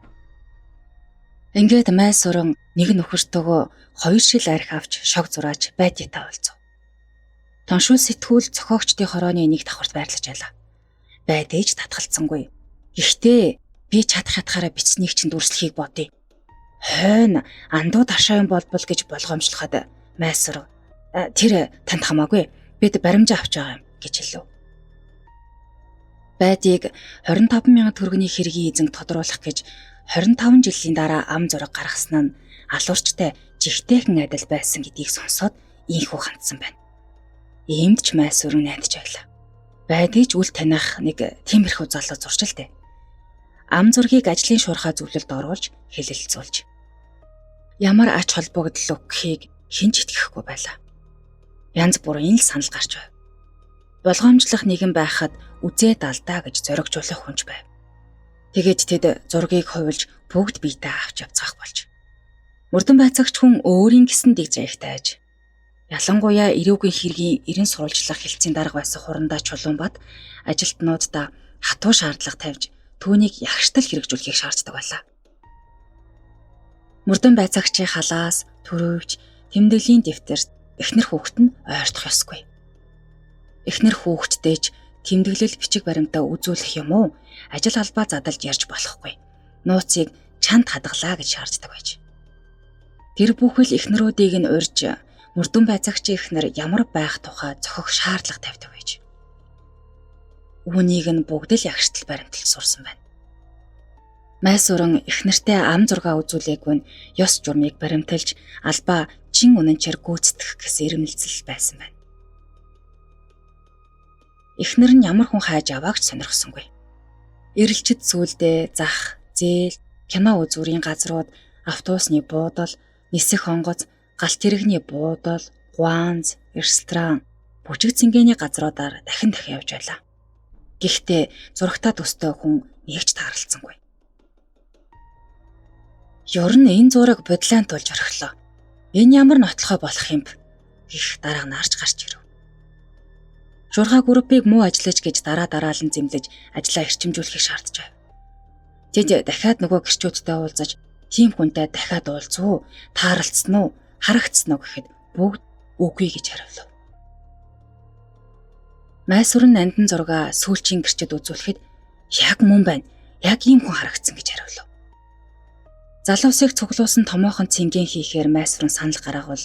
Ингээд майс уран нэг нөхөртөөгөө 2 шил арх авч шог зураач байдитаа олцов. Тоншул сэтгүүл зохиогчдын хорооны нэг давхарт байрлаж байлаа. Байдээж татгалцсангүй. Гэхдээ би чадах ятгаараа бичснийг чинь дүрслэхийг бодъё. Хойно андуу таршаа юм болбол гэж болгоомжлоход майс уран тэр танд хамаагүй бид баримжаа авч байгаа юм гэж хэлв. Байдыг 25,000 төгрөгийн хэргийн эзэн тодруулах гэж 25 жилийн дараа ам зураг гаргасан нь алуурчтай жигтэйхэн адил байсан гэдгийг сонсоод ийхүү хандсан байна. Иймд ч майс өрн найдаж байлаа. Байдгийг үл таних нэг тиймэрхүү залуу зурж л дээ. Ам зургийг ажлын шуурхай зөвлөлд оруулж хэлэлцүүлж. Ямар ач холбогдол өгөхийг хэн ч итгэхгүй байлаа. Янз бүрийн л санал гарч байв. Болгоомжлох нэгэн байхад үзээд алдаа гэж зоригжуулах хүнч байв. Тэгээд тэд зургийг хувилж бүгд биетээ авч явцгаах болж. Мөрдөн байцаагч хүн өөрийн гэсэн дэг заягтай аж. Ялангуяа эрүүгийн хэргийн эрен сурвалжлах хэлцийн дарга байсан хурандаа Чулуунбат ажилтнуудаа хатуу шаардлага тавьж түүнийг ягштал хэрэгжүүлэхийг шаарддаг байлаа. Мөрдөн байцаагчийн халаас, төрөвч, тэмдэглэлийн дэвтэрт эхнэр хүүхэд нь ойртох ёсгүй. Эхнэр хүүхэдтэйч тэмдэглэл бичиг баримтаа үзүүлэх юм уу? Ажил албаа задалж ярьж болохгүй. Нууцыг чанд хадгалаа гэж шаарддаг байж. Тэр бүхэл эхнэрүүдийг нь урьж мөрдөн байцаагчийн эхнэр ямар байх тухай зохих шаардлага тавьдаг байж. Үүнийг нь бүгд л ягштал баримталж сурсан байна. Майс уран эхнэртэй ам зургаа үзүүлээгүй нь ёс журмыг баримталж албаа чин үнэнчээр гүйцэтгэх гэсэн ирмэлзэл байсан байна. Эхнэр нь ямар хүн хайж аваагч сонирхсонгүй. Ирэлчид сүулдэ, зах, зээл, кино үзүүрийн газрууд, автобусны буудал, нисэх онгоц, галт тэрэгний буудал, гуанз, ресторан, бүжиг цэнгэний газруудаар дахин явж байлаа. Гэхдээ зурагтаа төстэй хүн нэг ч тааралцсангүй. Ёр нь энэ зураг бодлаан тулж орхилоо. Энэ ямар нотлохой болох юм бэ? Гэх дарга нарж гарч ирв. Шуурхай группыг муу ажиллаж гэж дараалан зэмлэж ажлаа эрчимжүүлэхийг шаардж байв. Тэд дахиад нөгөө гэрчүүдтэй уулзаж тийм хүнтэй дахиад уулзв уу, тааралцсан уу, харагдсан уу гэхэд бүгд үгүй гэж хариулв. Майсвар нь нандин зургаа сүүлчийн гэрчэд үзүүлэхэд яг мөн байна. Яг ийм хүн харагдсан гэж хариулв. Залуусыг цуглуулсан томоохон цэнгийн хийхээр майсвар нь санал гаргавал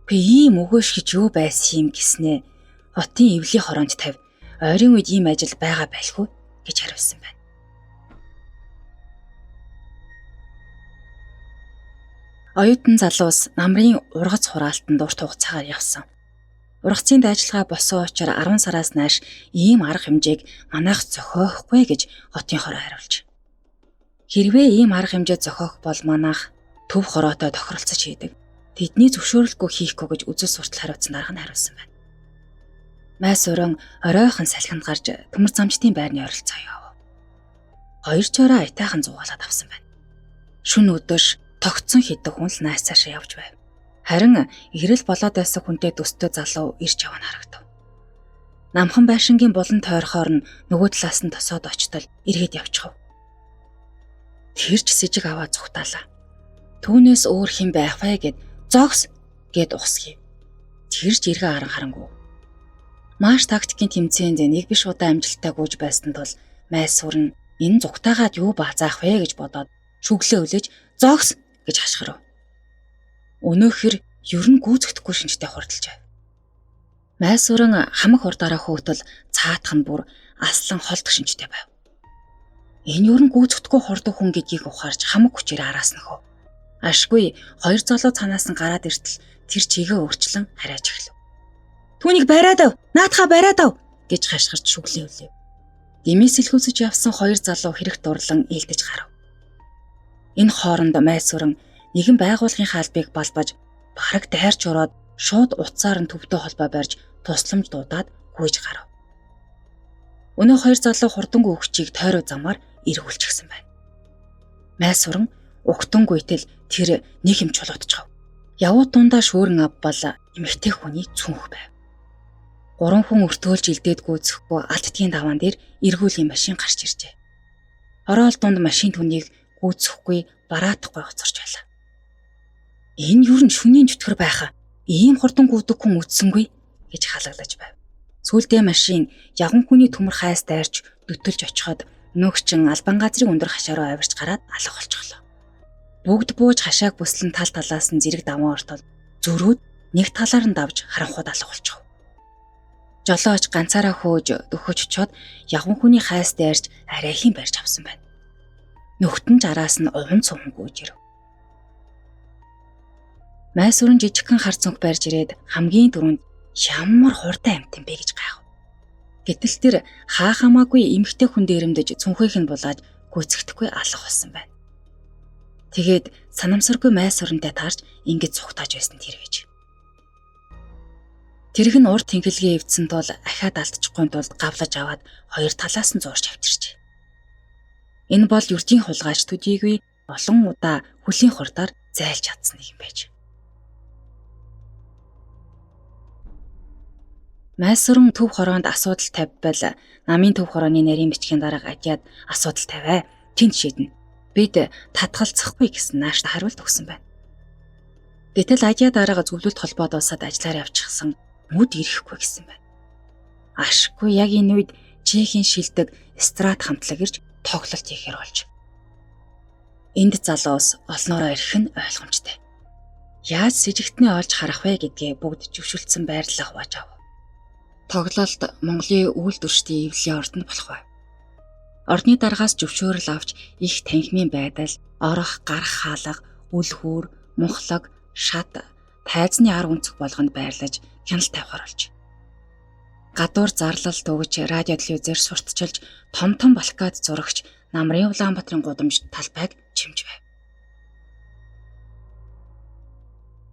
"Би ийм өгөөш гэж юу байсан юм гэснээ. Хотын эвлийн хороонд тавь. Ойрын үед ийм ажил байгаа байлгүй" гэж хариулсан байна. Оюутан залуус намрын ургац хураалтанд урт хугацаагаар явсан. Ургацын дайчилгаа босон учраас 10 сараас нааш ийм арга хэмжээг манайх зохиохгүй гэж хотын хороо хариулж. Хэрвээ ийм арга хэмжээ зохиох бол манайх төв хороотой тохиролцож хийдэг. Тэдний зөвшөөрөлгүй хийхгүй гэж үзэл суртал хариуцсан дарга нь хариулсан байна. Майсвар оройхон салхинд гарч төмөр замчдын байрны ойролцоо яв. 2 чороо аятайхан зугаалаад авсан байна. Шүн өдөөш тогтсон хідэх хүн л нааш цаашаа явж байв. Харин ирэл болоод байсан хүнтэй төстэй залуу ирж явна харагдав. Намхан байшингийн булан тойрхоор нь нөгөө талаас нь тосоод очтол эргээд явчихв. Тэрч сэжиг аваа зүхтаалаа. Түүнээс өөр хэн байх вэ гэд "Зогс" гэд ухсгий. Тэрч эргээ харан харангүй. Маш тактикийн тэмцээнд нэг биш удаа амжилттай гүйж байсан тул майсвар нь энэ зүгтаагаад юу баазаах вэ гэж бодоод шүглээ үлээж "Зогс" гэж хашгирав. Өнөөхөр ер нь гүйцэхдэггүй шинжтэй хурдалж байв. Майсвар хамаг хурдаараа хөтөл цаатах нь бүр аслан холдох шинжтэй байв. Энэ ер нь гүйцэхдэггүй хурдан хүн гэдгийг ухаарч хамаг хүчээр араас нь хөө. Ашгүй 2 залуу цанаас нь гараад иртэл тэр чигээ өөрчлөн харайж эхлэв. "Түүнийг бариад ав! Наатахаа бариад ав!" гэж хашгирч шүглээ үлээв. Гэмээс илхүүсэж явсан 2 залуу хэрэг дурлан ээлдэж гарав. Энэ хооронд майсвар нэгэн байгууллагын хаалбыг балбаж бараг дайрч ороод шууд утсаар нь төвдөө холбоо барьж тусламж дуудаад гүйж гарав. Өнөө 2 залуу хурдангүй өгчийг тойроо замаар эргүүлчихсэн байна. Майсвар угтангүйтэл тэр нэг юм чулуутчихав. Явуу тундаа шүүрэн авбал эмэгтэй хүний цүнх байв. 3 хүн өртөөлж илдээд гүйцэхгүй алтдгийн даваан дээр эргүүлийн машин гарч иржээ. Ороод дунд машин түүнийг гүйцэхгүй бараатахгүй хоцорч байлаа. Энэ юу н шүнийн чөтгөр байхаа ийм хурдан гүйдэг хүн үтсэнгүй гэж халаглаж байв. Сүүлдээ машин явган хүний төмөр хайс дайрч дөтөлж очиход нөгчин албан газрын өндөр хашаараа авирч гараад алга болчихлоо. Бүгд бууж хашааг бүслэн тал талаас нь зэрэг даван ортол зөрүүд нэг талаар нь давж харанхууд алга болчихв. Жолооч ганцаараа хөөж дөхөж очоод явган хүний хайс дайрч арайхийн барьж авсан байна. Нөхтөн ч араас нь уван цуван гүйж ирв. Майсвар жижигхэн хар цүнх барьж ирээд хамгийн түрүүнд ямар хурдан амт юм бэ гэж гайхав. Гэтэл тэр хаа хамаагүй эмэгтэй хүн дээрэмдэж цүнхийг нь булааж гүйцэхдэггүй алга болсон байна. Тэгээд санамсаргүй майсварантай таарч ингэж цухтааж байсан тэр гэж. Тэрэг нь урд тэнхэлгээ эвдсэн тул ахаад алдчихгүй тулд гавлаж аваад 2 талаас нь зуурч авчирчээ. Энэ бол ердийн хулгайч төдийгүй олон удаа хөлийн хурдаар зайлж чадсан нэг юм байж. Майсвар төв хороонд асуудал тавьбал намын төв хорооны нарийн бичгийн дарга адиад асуудал тавиа. Тэнд шийднэ. Бид татгалцахгүй гэсэн нааштай хариулт өгсөн байна. Гэтэл адиа дарга зөвлөлт холбоод усаад ажиллаар явчихсан мүд ирэхгүй гэсэн байна. Ашгүй яг энэ үед Чехийн шилдэг эстрад хамтлаг ирж тоглолт хийхээр болж. Энд залуус олноороо ирэх нь ойлгомжтой. Яаж сэжигтний олж харах вэ гэдгээ бүгд зөвшөлдсөн байрлал хувааж ав. Тоглолт Монголын үйлдвэрчдийн эвлэлийн ордонд болох байв. Ордны даргаас зөвшөөрөл авч их танхимын байдал, орох, гарах хаалга, үлгүүр, мухлаг, шат, тайзны ар өнцөг болгонд байрлаж хяналт тавихаар болж. Гадуур зарлал төгж, радио телевизээр сурталчилж, том балкад зурагч намрын Улаанбаатарын гудамж талбайг чимж байв.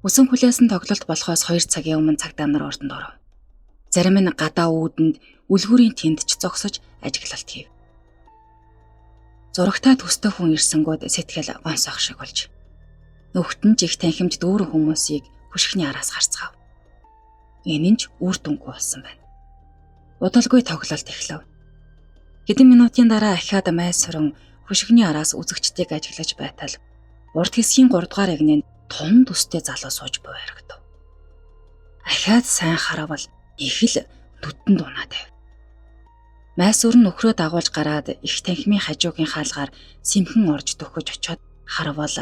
Өсөн хүлээсэн тоглолт болохоос 2 цагийн өмнө цагдаа нар ордонд оров. Зарим нь гадаа үүдэнд үлгүүрийн тэндч зогсож ажиглалт хийв. Зурагтаа төстэй хүн ирсэнгүүд сэтгэл гонсох шиг болж. Нөхтөн ч их танхимд дүүрэн хүмүүсийг хөшгөний араас харцгаав. Энэ нь ч үр дүнгүй болсон байна. Удалгүй тоглолт эхлэв. Хэдэн минутын дараа ахиад майсвар хөшгөний араас үзэгчдийг ажиглаж байтал урд хэсгийн 3 дугаар эгнэнд том төстэй залуу сууж буй харагдав. Ахиад сайн харавал их л нүдэн дунаа тавь. Майсуур нь нөхрөө дагуулж гараад их танхимын хажуугийн хаалгаар сэмхэн орж дөхөж очоод харвал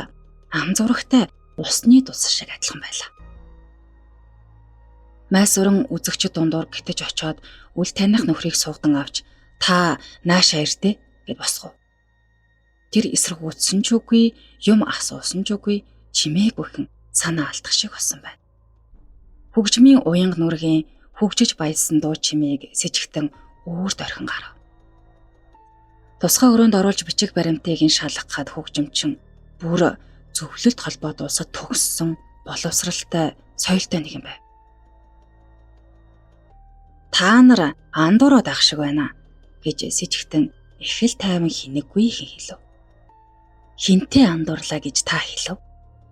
ам зурагтай усны дус шиг адилхан байлаа. Майсуур үзэгчд дундуур гитэж очоод үл таних нөхрийг суугдан авч та наашаа ирдэ гэд босгов. Тэр эсэргүүцсэн ч үгүй, юм асуусан ч үгүй, чимээгүйхэн санаа алдах шиг болсон байна. Хөгжмийн уянга нүргийн хөгжиж баялсан дуу чимээг сэжигтэн өөрт орхин гарав. Тусгай өрөөнд оруулж бичих баримтыг ин шалгахад хөгжимчин бүр зөвлөлт холбоо дуусаад төгссөн боловсралтай соёлтой нэг юм байв. Та нар андуураад ах шиг байна гэж сэжигтэн их л тайван хинэггүй хэлв. Хинтээ андуурлаа гэж та хэлв.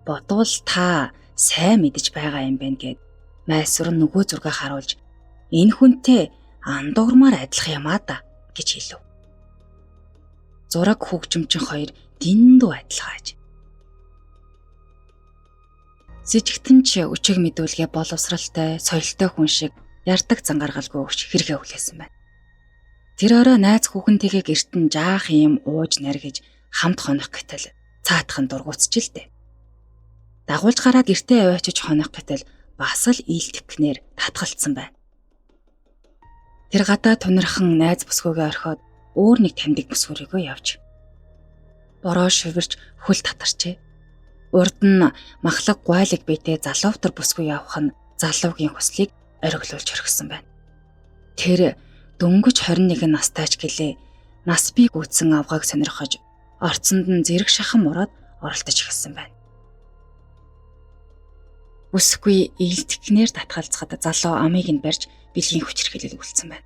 Бодвол та сайн мэдэж байгаа юм байна гэд майсуур нөгөө зургаа харуулж энэ хүнтэй андуурмаар адилах юм аа да гэж хэлв. Зураг хөгжимчин хоёр дэндүү адилхан аж. Сэжигтэн ч өчиг мэдүүлгээ боловсралтай, соёлтой хүн шиг ярддаг зангаргалгүй өгч хэрэгэ хүлээсэн байна. Тэр орой найз хүүхэнтэйгээ гэртэн жаах юм ууж наргиж хамт хонох гэтэл цаатхан дургуутсчилтэй. Дагуулж гараад гэртээ аваачиж хонох гэтэл бас л ийлтгэхнэр татгалцсан байна. Тэр гадаа тунирхан найз бүсгүйгээ орхиод өөр нэг тамдиг бүсгүүрийгөө явж бороо шивэрч хөл татарчээ. Урд нь махлаг гуайлаг биетэй залуутар бүсгүй явах нь залуугийн хүслийг ориглуулж орхисон байна. Тэр дөнгөж 21 настайч гэлээ нас бий гүйтсэн авгааг сонирхож орцонд нь зэрэг шахан мураад оролдож эхэлсэн байна. Бүсгүй ийлтгэхнэр татгалзахад залуу амийг нь барьж бэлгийн хүчирхийлэл үлдсэн байна.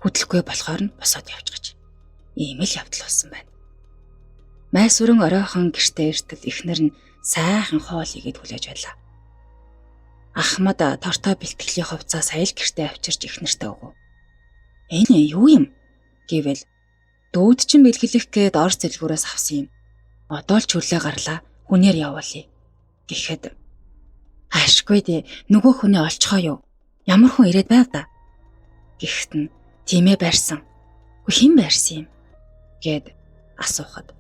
Хөдлөхгүй болохоор нь босоод явж гаж. Ийм л явдал болсон байна. Майсуур оройхон гэртээ иртэл эхнэр нь сайхан хоол игээд хүлээж байлаа. Ахмад тортой бэлтгэлийн хувцас сая л гэртээ авчирч эхнэртээ өгөв. Энэ юу юм гэвэл дүүд чинь бэлгэлэх гээд орц зэлгүүрээс авсан юм. Одоо л чөлөө гарлаа, хүнээр явуулъя гэхэд ашгүй дээ, нөгөө хүнээ олцгоо юу? Ямар хүн ирээд байв да? Гэхдээ нь тийм ээ барьсан. Хэн барьсан юм гэд асуухад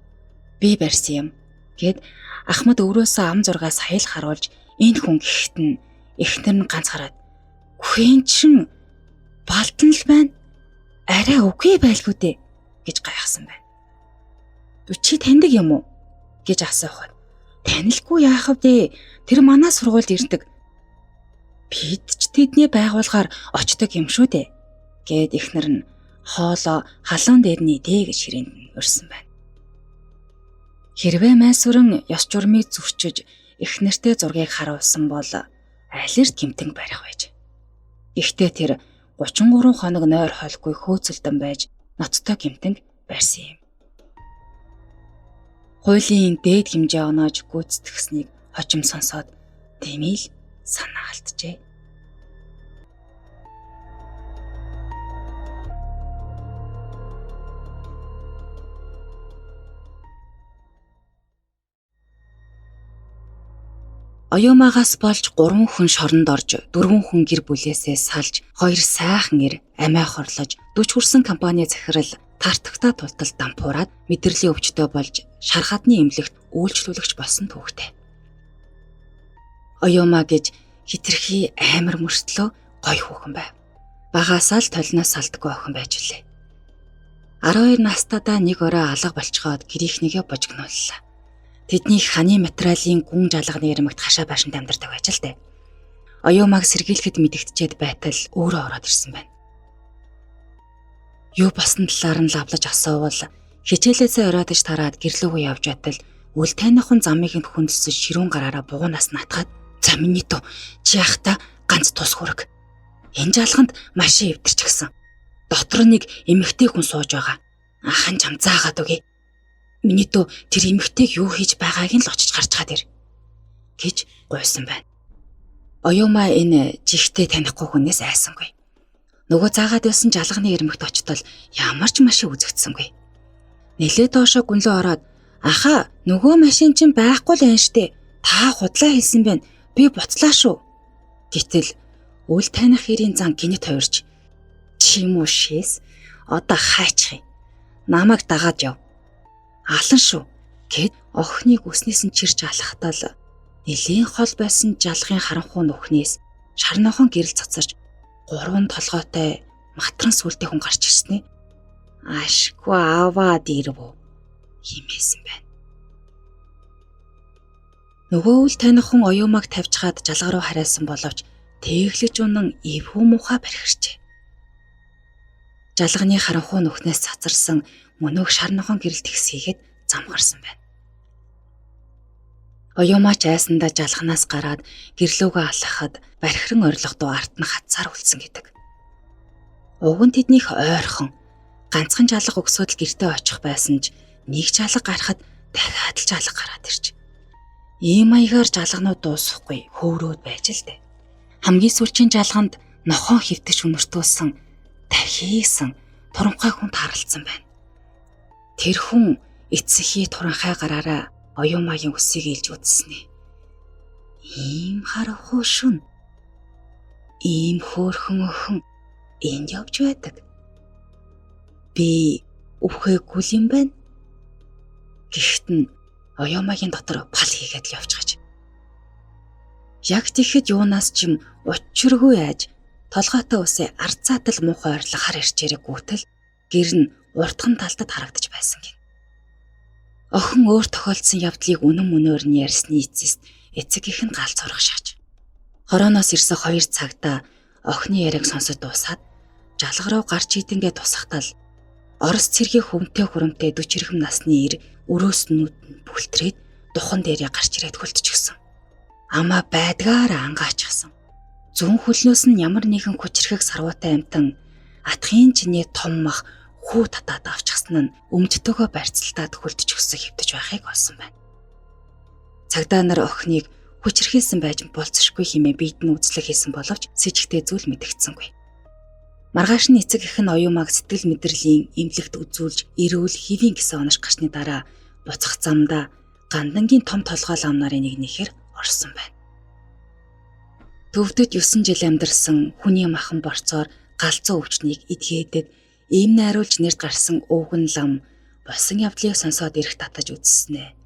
би барьсан юм гэд Ахмад өөрөөсөө ам зургаа сая л харуулж энэ хүн гэхэд нь эхнэр нь ганц хараад "Хүн чин Балтан л байна. Арай үгүй байлгүй дээ" гэж гайхсан байна. "Чи таньдаг юм уу?" гэж асуухад "Танилгүй яах вэ? Тэр манай сургуульд ирдэг. Бид ч тэдний байгууллагаар очдог юм шүү дээ" гэд эхнэр нь хоолоо халуун дээр нь идэ гэж хэрээнд нь урьсан байна. Хэрвээ майсуран ёс журмыг зөрчиж эхнэртэй зургийг харуулсан бол алирт гэмтэн барих байж. Гэхдээ тэр 33 хоног нойр хольгүй хөөцөлдөн байж ноцтой гэмтэн барьсан юм. Хуулийн дээд хэмжээ оноож гүйцэтгсэнийг хожим сонсоод тэмээл санаа алджээ. Оюумаагаас болж 3 хүн шоронд орж 4 хүн гэр бүлээсээ салж 2 сайхан ир амиа хорлож 40 хүрсэн компани захирал тартагтаа тултал дампуураад мэдрэлийн өвчтөй болж шархадны эмнэлэгт үйлчлүүлэгч болсон түүхтэй. Оюумаа гэж хитрхи амар мөрслөө гой хүүхэн байв. Багаасаа л толноос салдаггүй охин байж үлээ. 12 настайдаа нэг орой алга болцоход гэрийнхнийгээ божигнууллаа. Тэдний ханы материалын гүн жалганы ярмагт хашаа байшинт амьдардаг байж л дээ. Оюумааг сэргийлэхэд мэдэгдчихэд байтал өөрөө ороод ирсэн байна. Юу болсон талаар нь лавлаж асуувал хичээлээсээ ороодж тараад гэрлүүгөө явж байтал үл танихан замыг нь хүндэлсэн ширүүн гараараа бугуунаас натгаад "За миний дүү, чи яхта ганц тус хүрэг. Энэ жалганд машин эвдэрч гисэн. Дотор нэг эмэгтэй хүн сууж байгаа. Ахын чам заагаад өгье. Миний дүү тэр эмэгтэйг юу хийж байгааг нь л очиж гарч хаад ир" гэж гуйсан байна. Оюумаа энэ жигтэй танихгүй хүнээс айсангүй. Нөгөө заагаад байсан жалганы ирмэгт очтол ямар ч машин үзэгдсэнгүй. Нэлээд доошоо гүнлөө ороод "Аха, нөгөө машин чинь байхгүй л энэ штэ. Та худлаа хэлсэн байна. Би буцлаа шүү" гэтэл үл таних хэрийн зан гинэт хувирч "Чи юм уу шээс? Одоо хайчих юм. Намайг дагаад яв. Алан шүү гэд охиныг үснээс нь чирч алхахтаа л нэлийн хол байсан жалгын харанхуй нүхнээс шар нохон гэрэл цацарч 3 толгойтой матран сүлтэй хүн гарч ирсэн. Ашгүй аваад ирвөө химээсэн байна. Нөгөө үл таних хүн оюумаг тавьж хаад жалга руу хараасан боловч тэглэж унан эвгүй муухай бархирчээ. Жалганы харанхуй нүхнээс цацарсан мөнөөх шар нохон гэрэл тэгсийгээд замгарсан байна. Оюумаач айсандаа жалганаас гараад гэрлүүгээ алхахад бархиран орилгодоо арт нь хатсаар үлдсэн гэдэг. Уг нь тэднийх ойрхон ганцхан жалга өгсөд л гэртээ очих байсан ч нэг жалга гарахад дахиад л жалга гараад ирж. Ийм маягаар жалганууд дуусахгүй хөөрөөд байж л дээ. Хамгийн сүүлчийн жалганд нохон хөвтөж үнэртүүлсэн тахиисан туранхай хүн таралцсан байна. Тэр хүн эцсийнхий туранхай гараараа оюумагийн үсийг илж үтснэ. Ийм харанхуй шүн. Ийм хөөрхөн охин энд явж байдаг. Би өвхөөгүй юм байна. Гэхдээ нь оюумагийн дотор пал хийгээд л явчихаж. Яг тэгэхэд юунаас ч юм учиргүй айж толгойтой үсээ арцаатал муухай ойрлог хар ирчээрээ гүтэл гэр нь уртхан талтад харагдаж байсан гин. Охин өөр тохиолдсон явдлыг үнэн мөнөөр нь ярьсны эцэст эцэг их нь галзуурах шааж. Хорооноос ирсэн 2 цагта охины яриаг сонсож дуусаад жалга руу гарч идэнгээ тусахтал орос цэргийн хүмтэй хурамтай 40 хэрхэм насны ир өрөөснүүд нь бүлтрээд духан дээрээ гарч ирээд хөлтчихсөн. Амаа байдгаараа ангаачихсан. Зүүн хөлнөөс нь ямар нэгэн хүчрхэг сарвуутай амтан атхын чинээ том мах хүү татаад авчихсан нь өмдтөөгөө барьцалтаад хөлтчихсөн хэвдэж байхыг олсон байна. Цагдаа нар охиныг хүчрхээсэн байж болцсошгүй хэмээн биедэн үзлэг хийсэн боловч с ิจ гтэй зүйл мэдэгдсэнгүй. Маргааш нь эцэг их нь оюумаг сэтгэл мэдрэлийн эмнэлэгт үзүүлж ирүүл хэвийн гисэн онож гарсны дараа буцах замдаа гандангийн том толгой лам нарын нэгнийхэр орсон байна. Төвдөд 9 жил амьдарсан хүний махан борцоор галзуу өвчнийг эдгээдэг ийм найруулж нэрд гарсан өвгөн лам босон явдлыг сонсоод ирэх татаж үзснэ.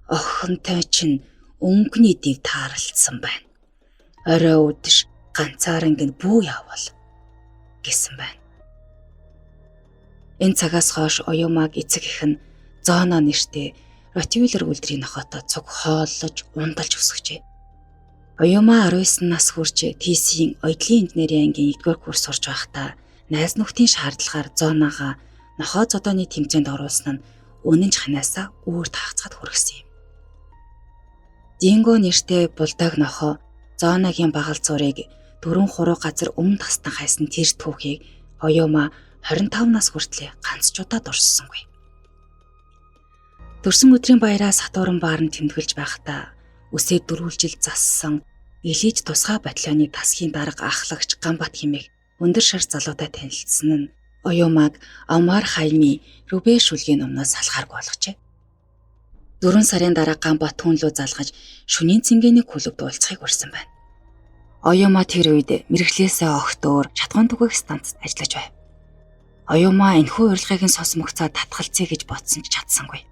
Охинтой чинь өнгөний дэв таарлцсан байна. Орой өдөш ганцаараа ингэ бүү явал гэсэн байна. Энэ цагаас хойш оюумаг эцэг их нь Зоно нэртэй ротвейлер үлдрийн нохотой цуг хооллож ундалж өсгөжээ. Оюумаа 19 нас хүрч ТС-ийн оёдлын инженерийн ангийн 1-р курс сурч байхдаа найз нөхдийн шаардлагаар Зоноогоо нохоо зодооны тэмцээнд оруулсан нь үнэн ч ханаасаа үүр таахцахад хүргэсэн юм. Динго нэртэй булдаг нохоо Зоногийн багалзуурыг 4-3 газар өмнө тастан хайсан тэр түүхийг оюумаа 25 нас хүртлээр ганц ч удаа дурссангүй. Төрсөн өдрийн баяраа сатууран баар нь тэмдэглэж байхдаа үсээ дөрвөлжил зассан элиж тусгай батальоны тасхийн дарга ахлагч Гамбат хэмээх өндөр шар залуутай танилцсан нь оюумаг Амар Хайми Рүбэ шүлгийн өмнөөс салахааргүй болгожээ. 4 сарын дараа Гамбат түн лөө залгаж шөнийн цэнгэний клубд уулзахыг урьсан байна. Оюумаа тэр үед мэрэгчлээсээ огт өөр шатгуун түгээх станцд ажиллаж байв. Оюумаа энэхүү урилгыг нь сонсмогцоо татгалцъя гэж бодсон ч чадсангүй.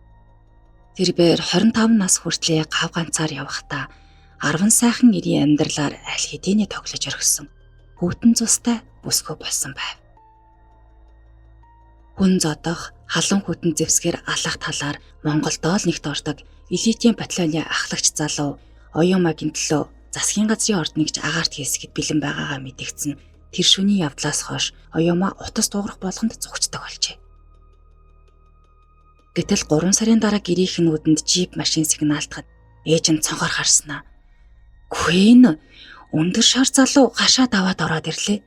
Тэр бээр 25 нас хүртлээр гав ганцаар явахдаа 10 сайхан ирийн амьдралаар аль хэдийнэ тоглож орхисон хүүтэн цустай бүсгүй болсон байв. Хүн зодох, халуун хүтэн зэвсгэр алах талаар Монголдоо л нэгт ордог элитийн батальоны ахлагч залуу оюумагийн төлөө засгийн газрын ордногч агаарт хийсгэд бэлэн байгаагаа мэдэгдсэн тэр шөнийн явдлаас хойш оюумаа утас дуугарах болгонд зугчдаг болжээ. Гэтэл 3 сарын дараа гэрийнх нь нүдэнд жип машин сигналтахад ээж нь цонхоор харснаа. Гүн өндөр шар залуу гашаад аваад ороод ирлээ.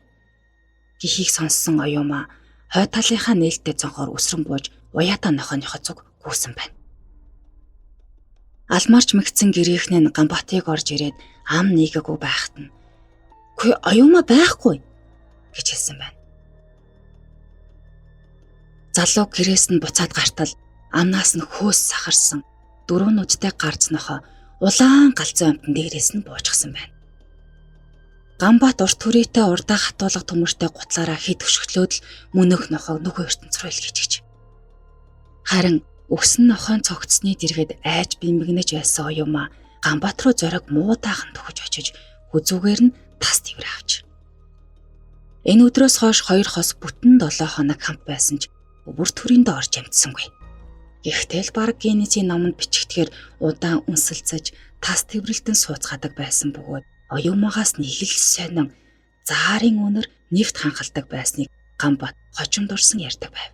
Гихийг сонссон оюумаа хой талынхаа нээлттэй цонхоор өсрөн бууж уяатаа нохооныхоо зүг гүйсэн байна. Алмарч мэгцэн гэрийнх нь Гамбатыг орж ирээд ам нийгаагүй байхад нь "Гүй оюумаа байхгүй" гэж хэлсэн байна. Залуу гэрээс нь буцаад гартал амнаас нь хөөс сахарсан 4 нүдтэй гарц нохоо улаан галзуу амтан дээрээс нь буучгсан байна. Ганбаат урт хүрээтэй урдаа хатуулга төмөртэй гутлаараа хэд өшгөлөөд л мөнөх нохойг нүхэ ертөнц рүү илгээж гэж. Харин өгсөн нохойн цогцсны дэргэд айж бимбэгнэж байсан оюумаа Ганбаат руу зориг муутайхан төхөж очиж хүзүүгээр нь тас тэрэ авч. Энэ өдрөөс хойш 2 хос бүтэн 7 хоног хамт байсан ч бүрт хүрээндээ орж амжсангүй. Гэхдээ л баг Генезийн номонд бичигдэхээр удаан үнсэлцэж тас тэрвэрлдэн сууцгаадаг байсан бөгөөд оюумаагаас нэг л сонин заарын өнөр нэвт ханхалдаг байсныг Ганбаат хожим дурсан ярьдаг байв.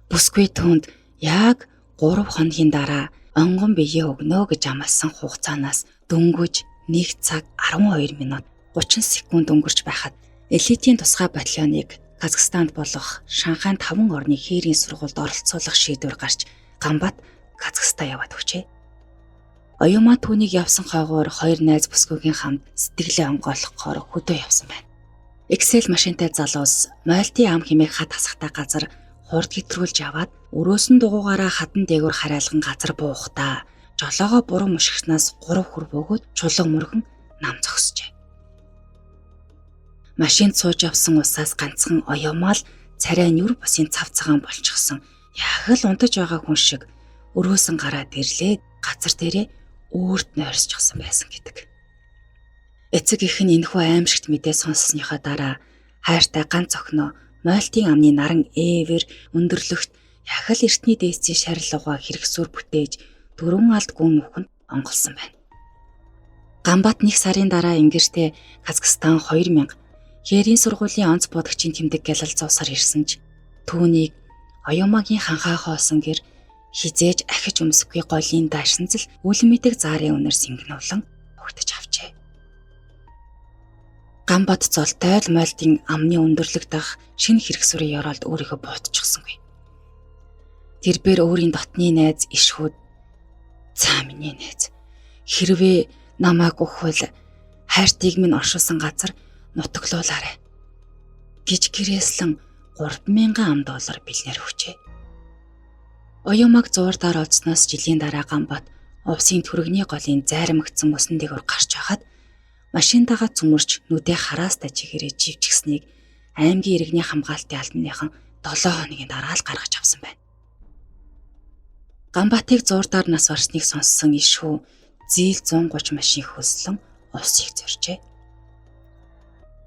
Бүсгүй түүнд яг 3 хоногийн дараа онгон биеэ өгнө гэж амласан хугацаанаас дөнгөж 1 цаг 12 минут 30 секунд өнгөрч байхад элитийн тусгай батальоныг Казахстанд болох Шанхайд 5 орны хээрийн сургуульд оролцуулах шийдвэр гарч Ганбаат Казахстан яваад өгчээ. Оюумаа түүнийг явсан хойгоор 2 найз бүсгүйгийн хамт сэтгэлээ онгойлгохоор хөдөө явсан байна. Excel машинтай залуус Мальтын ам хэмээх хад хасахтай газар хурд гэтрүүлж яваад өрөөсөн дугуугаараа хадан дээгүүр хараалган газар буухдаа жолоогоо буруу мушигснаас 3 хүр бөгөөд чулуун мөргөн нам зогсжээ. Машинд сууж явсан усаас ганцхан оюумаа л царай нүр бусын цав цагаан болчихсон. Яг л унтаж байгаа хүн шиг өрөөсөн гараад ирлээд газар дээрээ өөрт нойрсчихсан байсан гэдэг. Эцэг их нь энэхүү аимшигт мэдээ сонссныхаа дараа хайртай ганц охиноо Мальтын амны наран Эвер өндөрлөгт яг л эртний дээдсийн шарилуугаа хэрэгсүүр бүтээж 4 алт гүн нүхэнд онголсон байна. Ганбаат 1 сарын дараа ингэртээ Казахстан 2000 хээрийн сургуулийн онц бодогчийн тэмдэг гялалзуусаар ирсэн ч түүнийг оюумаагийн ханхаа хоосон гэр хизээж ахиж өмсөхгүй голын даашинз л үлэн мэтэг заарын өнөр сингэнүүлэн өгтөж авчээ. Ганбаат золтой л Мальтын амны өндөрлөг дах шинэ хэрэгсүрийн ёроолд өөрийгөө буутчихсангүй. Тэрбээр өөрийн дотны найз ишхүүд "Цаа миний найз, хэрвээ намайг өгвөл хайртыг минь оршуулсан газар нутаглуулаарай" гэж гэрээслэн $3,000 бэлнээр өгчээ. Оюумааг зуурдаар олцсноос жилийн дараа Ганбаат увсын түрэгний голын зайрамгдсан мөсөн дээгүүр гарч байхад машинтайгаа цөмөрч нүдээ хараастай чигээрээ живчихснийг аймгийн иргэний хамгаалтын албаныхан 7 хоногийн дараа л гаргаж авсан байна. Ганбаатыг зуурдаар нас барсныг сонссон ишхүү зээл 130 машин хөлслөн усыг зоржээ.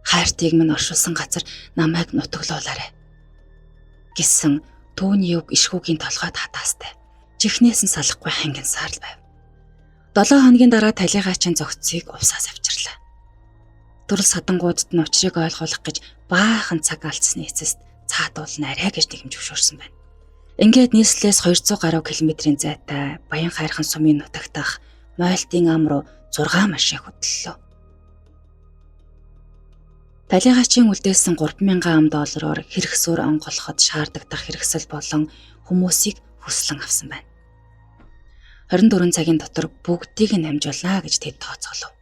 "Хайртыг минь оршуулсан газар намайг нутаглуулаарай" гэсэн түүний үг ишхүүгийн толгойд хатаастай. Чихнээс нь салахгүй хангансаар л байв. 7 хоногийн дараа талигаачин зогцсыг увсаас авчирлаа. Төрөл садангуудад нь учрыг ойлгуулах гэж баахан цаг алдсны эцэст цаатуул нарай гэж нэгэн зөвшөөрсөн байна. Ингээд нийслэлээс 200 гаруй километрийн зайтай Баян хайрхан сумын нутагтах Мальтын ам руу 6 машин хөдлөлөө. Талигаачин үлдээсэн $3,000 хэрэгсөөр онголоход шаардагдах хэрэгсэл болон хүмүүсийг хүслэн авсан байна. 24 цагийн дотор бүгдийг нь амжуулнаа гэж тэд тооцоолов.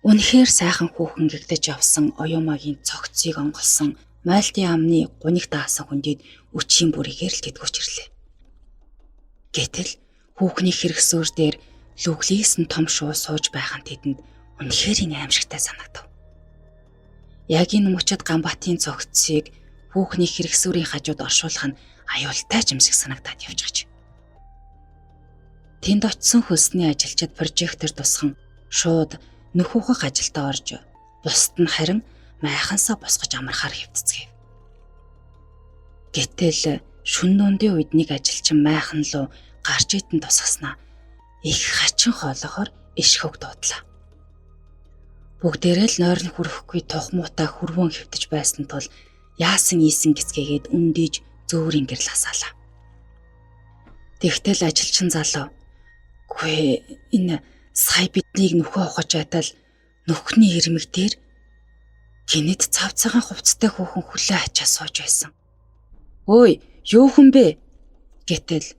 Үнэхээр сайхан хүүхэн гэгдэж явсан оюумаагийн цогцыг онголсон Мальтын амны гуниг даасан хүндэд өчийн бүрийгээр л тэдгүүч ирлээ. Гэтэл хүүхний хэрэгсөөр дээр лүглийсэн том шуу сууж байх нь тэдэнд үнэхээр аимшигтай санагдав. Яг энэ мөчөд Ганбаатын цогцсыг хүүхний хэрэгсүүрийн хажууд оршуулах нь аюултай жимсэг санагдаад явж. Тэнд очисон хөлсний ажилчид прожектор тусхан шууд нөхөөх ажилдаа орж бусд нь харин майхансаа босгож амархаар хэвтцгээв. Гэтэл шүн нундын үед нэг ажилчин майхан руу гарч идэн тусгаснаа их хачин хоолохоор ишхөг дуудлаа. Бүгдээрээ л нойрон хүрэхгүй тухмуутай хөрвөн хэвтэж байсан тул яасан ийсэн гэцгээгээд өндийж зөөрийн гэрэл асаалаа. Тэгтэл ажилчин залуу "Гүй энэ сая биднийг нөхөө ухаж байтал нөхний ирмэг дээр гинэд цав цагаан хувцастай хүүхэн хүлээ ачаа сууж байсан. Өөй, юу хүн бэ?" гэтэл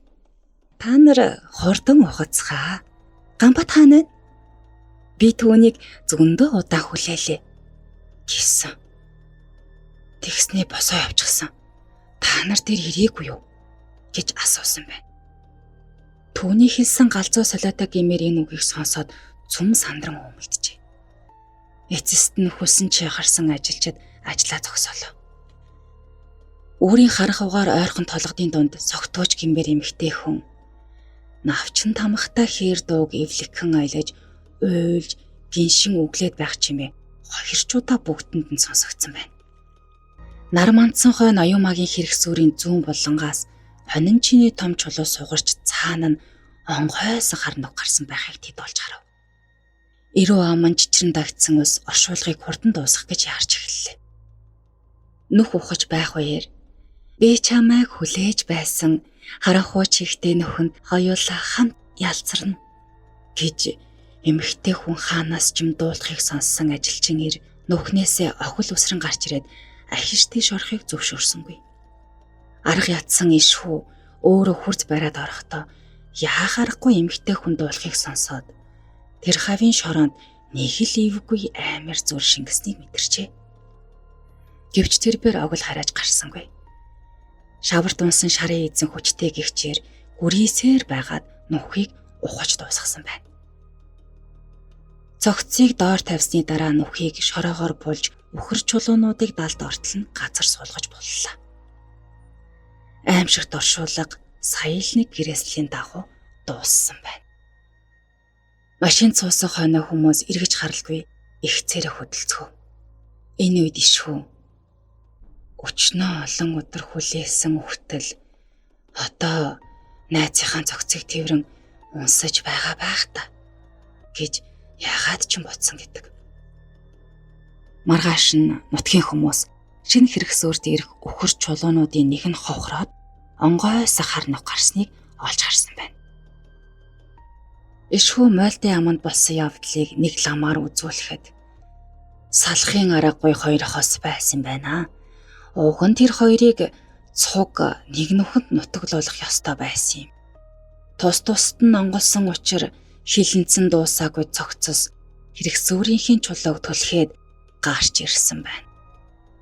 "Та нар хурдан ухацгаа. Ганбаат хаана вэ? Би түүнийг зөндөө удаа хүлээлээ" гэсэн. Тэгснээ босоо явчихсан. "Та нар тэр ирээгүй юу?" гэж асуусан байна. Түүний хэлсэн галзуу солиотой гэмээр энэ үгийг сонсоод цүм сандран өмөлдөжээ. Эцэст нь хүсэн чи гарсан ажилчид ажлаа зогсоолоо. Өөрийн харах угаар ойрхон толгодын дунд согтууч гимээр эмэгтэй хүн навчин тамхтай хээр дууг эвлэгхэн аялаж уйлж гиншин өглөөд байх чимээ хоёрчуудаа бүгдэнд нь сонсогдсон байна. Нар мандсан хойно оюумагийн хэрэгсүүрийн зүүн булангаас хонин чиний том чулуу сугарч цаана нь онгойсон хар нүг гарсан байхыг тэд олж харав. Ирүү аман чичрэн дагтсан ус оршуулгыг хурдан дуусгах гэж яарч эхэллээ. Нүх ухаж байх үеэр би чамайг хүлээж байсан харахуу чихтэй нөхөнд хоёулаа хамт ялцарна гэж эмэгтэй хүн хаанаас ч юм дуулахыг сонссон ажилчин ир нүхнээсээ охил үсрэн гарч ирээд ахиш тийш орохыг зөвшөөрсөнгүй. Арга ятсан иш хүү өөрөө хурц бариад орохдоо яахаарахгүй эмэгтэй хүн дуулахыг сонсоод тэр хавийн шороонд нэг л ивгүй амар зүр шингэснийг мэдэрчээ. Гэвч тэр бэр огл харааж гарсангүй. Шаварт унсан шарын эзэн хүчтэй гихчээр гүрийсээр байгаад нүхийг ухаж дуусгасан байна. Цогцыг доор тавьсны дараа нүхийг шороогоор булж үхэр чулуунуудыг далд ортол нь газар суулгаж боллоо. Аимшигт оршуулга саялныг гэрээслийн дагуу дууссан байна. Машин цуусан хойно хүмүүс эргэж харалгүй их цэрэг хөдөлцөв. Энэ үед ишхүү өчнөө олон өдөр хүлээсэн үхтэл одоо найзынхаа цогцыг тэрэн унсаж байгаа байх та гэж яагаад ч юм бодсон гэдэг. Маргааш нь нутгийн хүмүүс шинэ хэрэгсөөрт ирэх үхэр чулуунуудын нэг нь ховхроод онгойс хар нүг гарсныг олж харсан байна. Ишхүү мойлтын аманд болсон явдлыг нэг ламаар үзүүлэхэд салахын аргагүй хоёр хос байсан байна. Уг нь тэр хоёрыг цуг нэг нүхэнд нутаглуулах ёстой байсан юм. Тус тусад нь онголсон учир хилэнцэн дуусаагүй цогцос хэрэгсөөрийнхин чулууг түлхээд гарч ирсэн байна.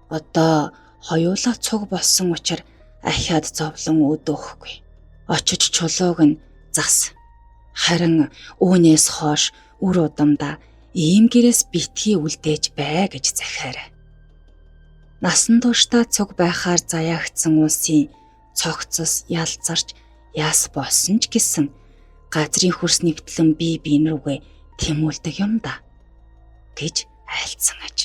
Одоо хоёулаа цуг болсон учир ахиад зовлон өдөөхгүй. Очиж чулууг нь зас. Харин үүнээс хойш үр удамда ийм гэрээс битгий үлдээж бай гэж захиарай. Насан туршдаа цуг байхаар заяагдсан улсын цогцос ялзарч яс болсон ч гэсэн газрын хөрс нэвтлэн бие биен рүүгээ тэмүүлдэг юм да гэж айлцсан аж.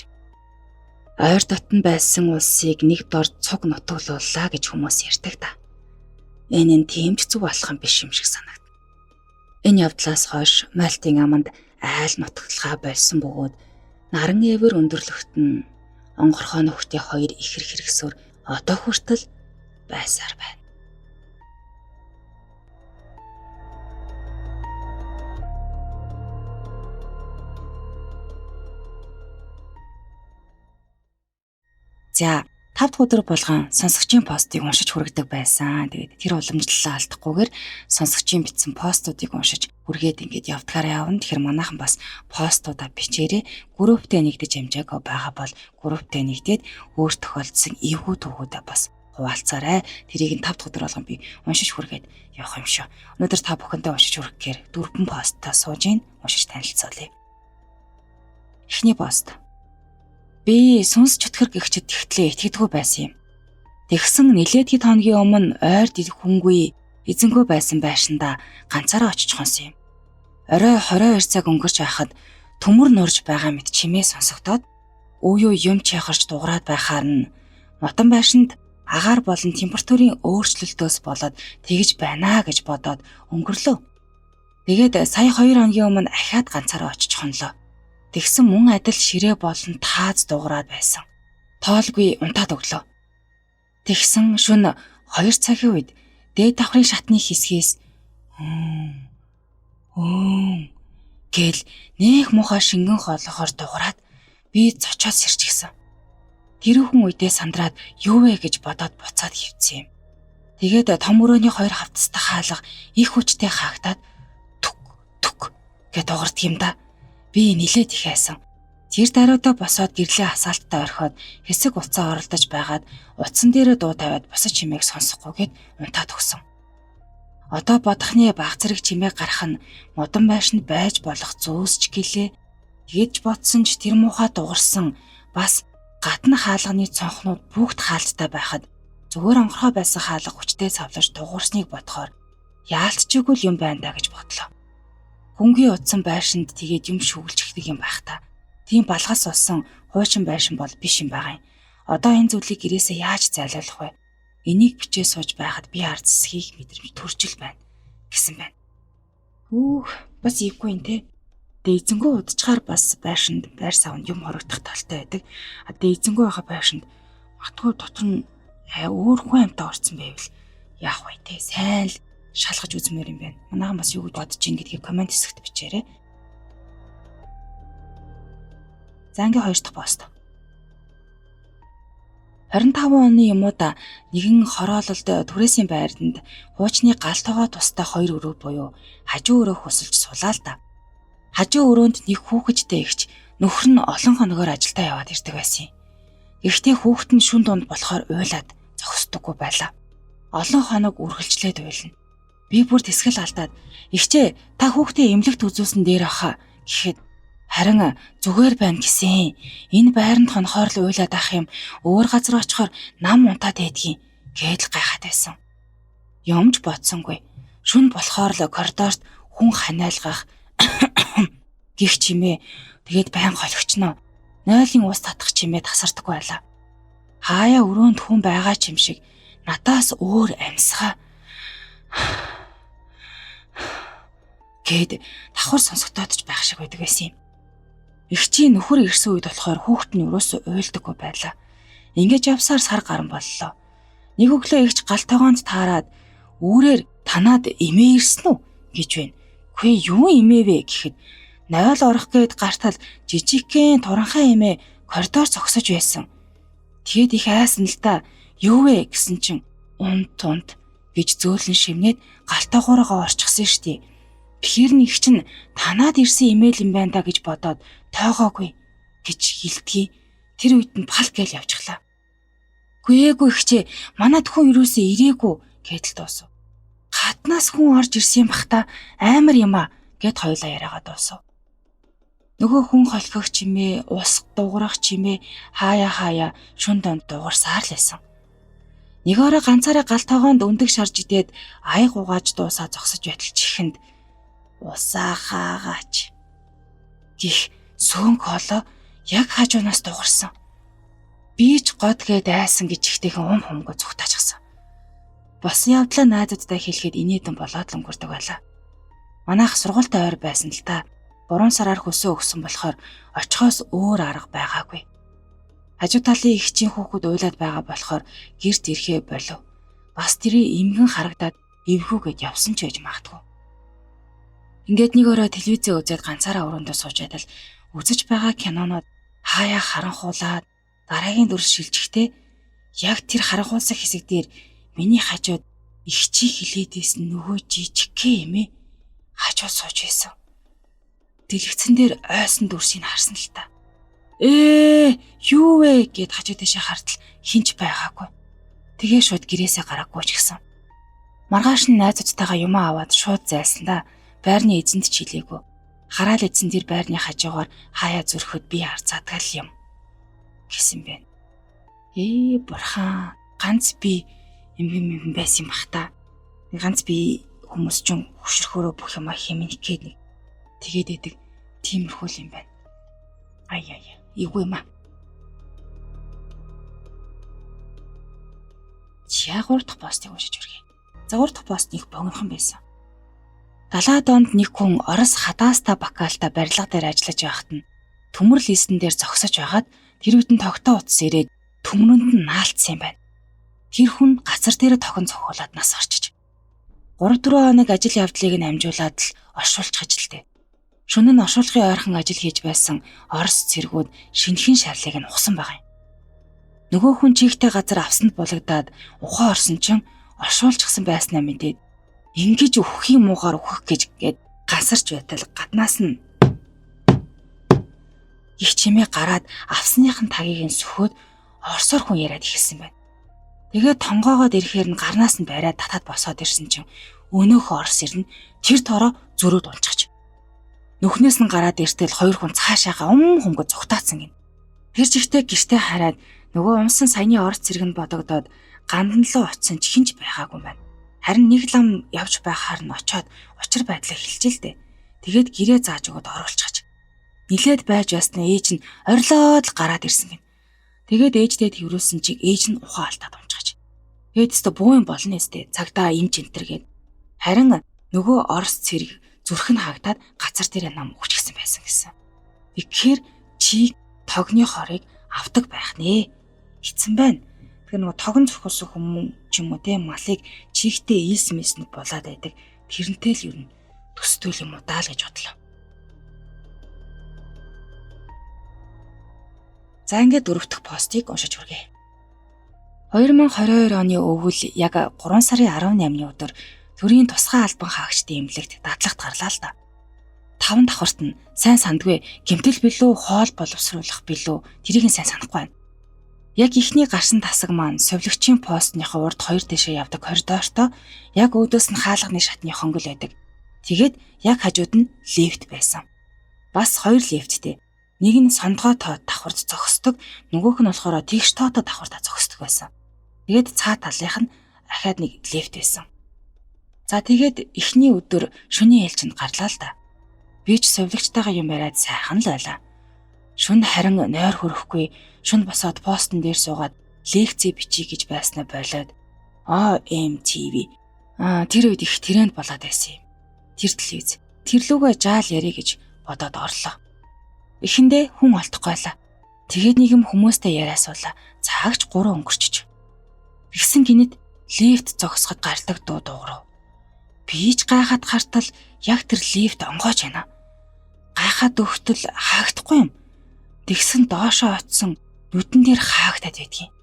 Ойр дотн байсан улсыг нэг дор цуг нутаглууллаа гэж хүмүүс ярьдаг да. Энэ нь тийм ч зөв болох юм биш юм шиг санагдав. Энэ явдлаас хойш Малтын аманд айл нутаглахаа болсон бөгөөд наран эвэр өндөрлөгт нь онгорхой нөхдөй хоёр ихэр хэрэгсөөр одоо хүртэл байсаар байна. За 5 дахь өдөр болгон сонсогчийн постыг уншиж хүргэдэг байсан. Тэгээд тэр уламжлалаа алдахгүйгээр сонсогчийн бичсэн постуудыг уншиж хүргээд ингээд явдгаараа явна. Тэгэхээр манайхан бас постуудаа бичээрэй. Групптэй нэгдэж амжаагүй байгаа бол групптэй нэгдээд өөр тохиолдсон эвгүй түүхүүдээ бас хуваалцаарай. Тэрийг нь 5 дахь өдөр болгон би уншиж хүргээд явах юм шүү. Өнөөдөр та бүхэндээ уншиж хүргэхээр 4 постаа сууж ийн уншиж танилцуулъя. Эхний пост. Би сүнс чөтгөр гихчэд тэгтлээ итгэдэггүй байсан юм. Тэгсэн нэлээд хэд хоногийн өмнө ойрд хүнгүй эзэнгүй байсан байшинда ганцаараа очиж хонсон юм. Орой 22 цаг өнгөрч байхад төмөр нурж байгаа мэт чимээ сонсогдоод үе үе юм чайхарч дуграад байхаар нь мотон байшинд агаар болон температурын өөрчлөлтөөс болоод тэгж байна гэж бодоод өнгөрлөө. Тэгээд сая 2 хоногийн өмнө ахаад ганцаараа очиж хонлоо. Тэгсэн мөн адил ширээ болон тааз дуграад байсан. Тоолгүй унтаад өглөө. Тэгсэн шөнө 2 цагийн үед дээд давхрын шатны хэсгээс гэл нэх мухаа шингэн хоолохоор дуграад би зочоод сэрчихсэн. Тэр хүн үедээ сандраад юу вэ гэж бодоод буцаад хөвцсөн юм. Тэгээд том өрөөний 2 хавцастай хаалга их хүчтэй хаагтаад түк гэж дугардаг юм да. Би нилээд их айсан. Тэр даруйдаа босоод гэрлээ асаалттай орхиод хэсэг уцаа оролдож байгаад утсан дээрээ дуу тавиад босож чимээг сонсохгүйгээд унтаад өгсөн. Одоо бодохны баг зэрэг чимээг гарах нь модон байшинд байж болох зөөсч гэлээ. Тэгэж бодсон ч тэр муухай дугарсан бас гадна хаалганы цонхнууд бүгд хаалттай байхад зүгээр онгорхой байсан хаалга хүчтэй цавлаж дугуурсныг бодохоор яалтчгүй юм байна да гэж бодлоо. Хөнгөн утсан байшинд тэгээд юм шүглжихдэг юм байх та. Тийм балгас болсон хуучин байшин бол биш юм байгаа юм. Одоо энэ зүйлийг гэрээсээ яаж зайлуулах вэ? Энийг бичээ сууж байхад би ард засгийг мэдрэмж төржил байна гэсэн байна. Бас ийггүй юм те. Эзэнгүү удачгаар бас байшинд байр савнд юм хорогдох талтай байдаг. Эзэнгүү байхаа байшинд матгүй дотор нь өөр хүн амтаа орсон байвал яах вэ те? Сайн л шалгаж үзмээр юм байна. Манайхан бас юу гэж бодож ийн гэдгийг комент хэсэгт бичээрэй. За ингээ 2 дахь пост. 25 оны юмудаа нэгэн хороололд түрээсийн байранд хуучны галтойгоо тустай 2 өрөө буюу хажуу өрөө хөсөлж сулаа л да. Хажуу өрөөнд нэг хүүхэдтэй ихч нөхөр нь олон хоногоор ажилдаа яваад ирдэг байсан юм. Гэхдээ хүүхэд нь шүн дунд болохоор уйлаад зогсдоггүй байлаа. Олон хоног үргэлжлээд уйлна. Би бүр тэсгэл алдаад "Ихчээ, та хүүхдээ эмнэлэгт үзүүлсэн дээр ахаа" гэхэд харин "Зүгээр байна гэсэн. Энэ байранд хонохоор л уйлаад ах юм. Өөр газар очихоор нам унтаад байдгийн" гэдэл гайхаад байсан. Юмж бодсонгүй. Шүн болохоор л коридорт хүн ханиалгах гих чимээ тэгээд байн голөгчноо. Нойлын ус татах чимээ тасардаггүй байлаа. Хаяа өрөөнд хүн байгаа ч юм шиг надаас өөр амьсгаа гэд давхар сонсогдоод ч байх шиг байдаг байсан юм. Игчийн нөхөр ирсэн үед болохоор хүүхэд нь юусоо уйлдаггүй байлаа. Ингэж явсаар сар гарan боллоо. Нэг өглөө игч галтойгоонд таарад "Үүрээр танаад эмээ ирсэн үү?" гэж байна. "Үгүй юу эмээ вэ?" гэхэд "Нойл орох гээд гартал жижигхэн туранхай эмээ коридор зогсож байсан. Тэгэд их айсан л да. Юу вэ гэсэн чинь унт гэж зөөлөн шивнээд галтойгоороо орчихсон штий. Тэгэхээр нэг чинь танаад ирсэн имэйл юм байна да гэж бодоод тойгоогүй гэж хэлдгий. Тэр үед нь пал гээл явчихлаа. "Гүйээгүй ихчээ, манад хүн юусээ ирээгүй" гэдэл дуусав. "Гаднаас хүн орж ирсэн юм бах та, амар юм а" гэд хоёулаа яриагаа дуусав. Нөгөө хүн холхих чимээ, ус дуурах чимээ хаяа шүн донд дуурсаар л байсан. Нэг орой ганцаараа галтойгоонд өндөг шарж идээд аяг угааж дуусаа зогсож байтал чихэнд "Усаа хаагаач" гих сөөг хоолоо яг хажуунаас дуурсан. Би ч гот гээд айсан гэж ихтэйхэн хумгөө зүгтаажсан. Босон явдлаа найзуудтай хэлэхэд инээдэн болоод л өнгөрдөг байлаа. Манайх сургуультай ойр байсан л та. 3 сараар хөсөө өгсөн болохоор очихоос өөр арга байгаагүй. Хажуу талын ихчийн хүүхэд уйлаад байгаа болохоор гэрт ирэхээ болов. Бас тэрий эмгэн харагдаад эвгүүгээд явсан ч байж магадгүй. Ингээд нэг орой телевизээ үзээд ганцаараа өрөөндөө сууж байтал үзэж байгаа кинонууд хаяа харанхуулаад дараагийн дүрс шилжихдээ яг тэр харанхуулсан хэсэг дээр миний хажууд ихчий хилээдээс нөгөө жижигхэн эмээ хажууд сууж байсан. Дэлгэцэн дээр ойсон дүрсийг харсан л та. Юу вэ гэд хажуу дэшээ хартал хинч байгаагүй. Тэгээ шууд гэрээсээ гараагүй ч гэсэн. Маргааш нь найзуудтайгаа юм аваад шууд зайлсан да. Байрны эзэнт ч хэлээгүй. Хараал эзэн тэр байрны хажуугаар хаяа зөрөхөд би харцаадгал юм гэсэн байна. Бурхан, ганц би юм байсан юм бах та. Ганц би хүмүүс ч хөшрөхөөрөө бүх юм хэмнэх гээд нэг тэгээд идэг тиймэрхүү юм байна. Иггүй маа. Чагуурт постыг уншиж үргэе. Загуурт пост нэг богинохон байсан. Далаа донд нэг хүн Орос хадаастай бакалта барилга дээр ажиллаж байхад нь төмөр листэн дээр зогсож байгаад тэр үтэн тогтоо утас ирээд төмрөнд нь наалтсан юм байна. Тэр хүн газар дээр тохон цохиулаад нас орчиж 3-4 хоног ажил явдлыг нь амжуулаад л оршуулчих ажилтээ. Шөнө нь оршуулгын ойрхон ажил хийж байсан Орос цэргүүд шинэхэн шарлыг нь ухсан байгаа юм. Нөгөө хүн чигтэй газар авсанд булагдаад ухаан орсон чинь оршуулчихсан байснаа мэдээд ингэж өөххийн муугаар өөхөх гээд гасарч байтал гаднаас нь их чимээ гараад авсныхын тагийг нь сөхөөд орсоор хүн яриад ихэлсэн байна. Тэгээд тонгоогоод ирэхээр нь гарнаас нь бариад татаад босоод ирсэн чинь өнөөхөө Орос ирнэ тэр тороо зөрөөд унчихж. Нүхнээс нь гараад иртэл хоёр хүн цаашаага хумгад зүгтаацсан гин. Тэр жигтэй гişтэй хараад нөгөө умсан саяны орц зэрэг нь бодогдоод гандан руу очисон ч хинж байгаагүй байна. Харин нэг лам явж байхаар нь очиод учир байдлаа хэлжээ л дээ. Тэгээд гэрээ зааж өгöd оруулчихач. Нилээд байж ясна ээж нь орилоод гараад ирсэн гин. Тэгээд ээждээ тэрүүлсэн чиг ээж нь ухаан алдаад унчаач. Тэгээд өстө буу юм болно өстө цагдаа имж энтер гээд. Харин нөгөө орс цэрэг зүрх нь хаагдаад газар дээр нам өгчихсэн байсан гэсэн. Тэгэхээр чи тогны хорыг авдаг байх нэ. Хитсэн байна. Тэгэхээр нөгөө тогн зохиосон хүмүүс ч юм уу те малыг чихтэй ийс мэснэг болоод байдаг. Тэрнтэй л юу н төсtöөл юм уу даа л гэж бодлоо. За ингээд дөрөвдөх постыг уншиж хүргэе. 2022 оны өвөл яг 3 сарын 18-ны өдөр төрийн тусгай албан хаагчдын эмнэлэгт дадлагт гарлаа л да. 5 давхарт нь сайн сандгүй гэмтэл билүү хоол боловсруулах билүү тэрийг нь сайн санахгүй байна. Яг ихний гарсан тасаг маань совлогчийн постныхоо урд хоёр дэшээ явдаг коридортой яг өөдөөс нь хаалганы шатны хонгол байдаг. Тэгээд яг хажууд нь лифт байсан. Бас 2 лифттэй. Нэг нь сондгой тоо давхарт зогсдог, нөгөөх нь болохоор тэгш тоотой давхартаа зогсдог байсан. Тэгээд цаа талынх нь ахаад нэг лифт байсан. За тэгээд эхний өдөр шөнийн ээлжинд гарлаа л да. Би ч совлогчтойгоо юм яриад сайхан л байлаа. Шүн харин нойр хөрөхгүй, шүн босоод постн дээр суугаад лекцээ бичиж гэж байснаа болоод OMTV тэр үед их тренд болоод байсан юм. Тэр телевиз тэрлүүгээ жаал ярих гэж бодоод орлоо. Эхэндээ хүн олдохгүй байлаа. Тэгээд нэг юм хүмүүстэй яриа суулаа. Цаагч 3 өнгөрчөж. Тэгсэн гинэд лифт зогсоход гардаг дуу дуугарав. Би ч гайхаад хартал яг тэр лифт онгойж байна. Гайхаад өгтөл хаагдахгүй юм. Тэгсэн доошоо очсон нүдэн дээр хаагтаад байдгийн.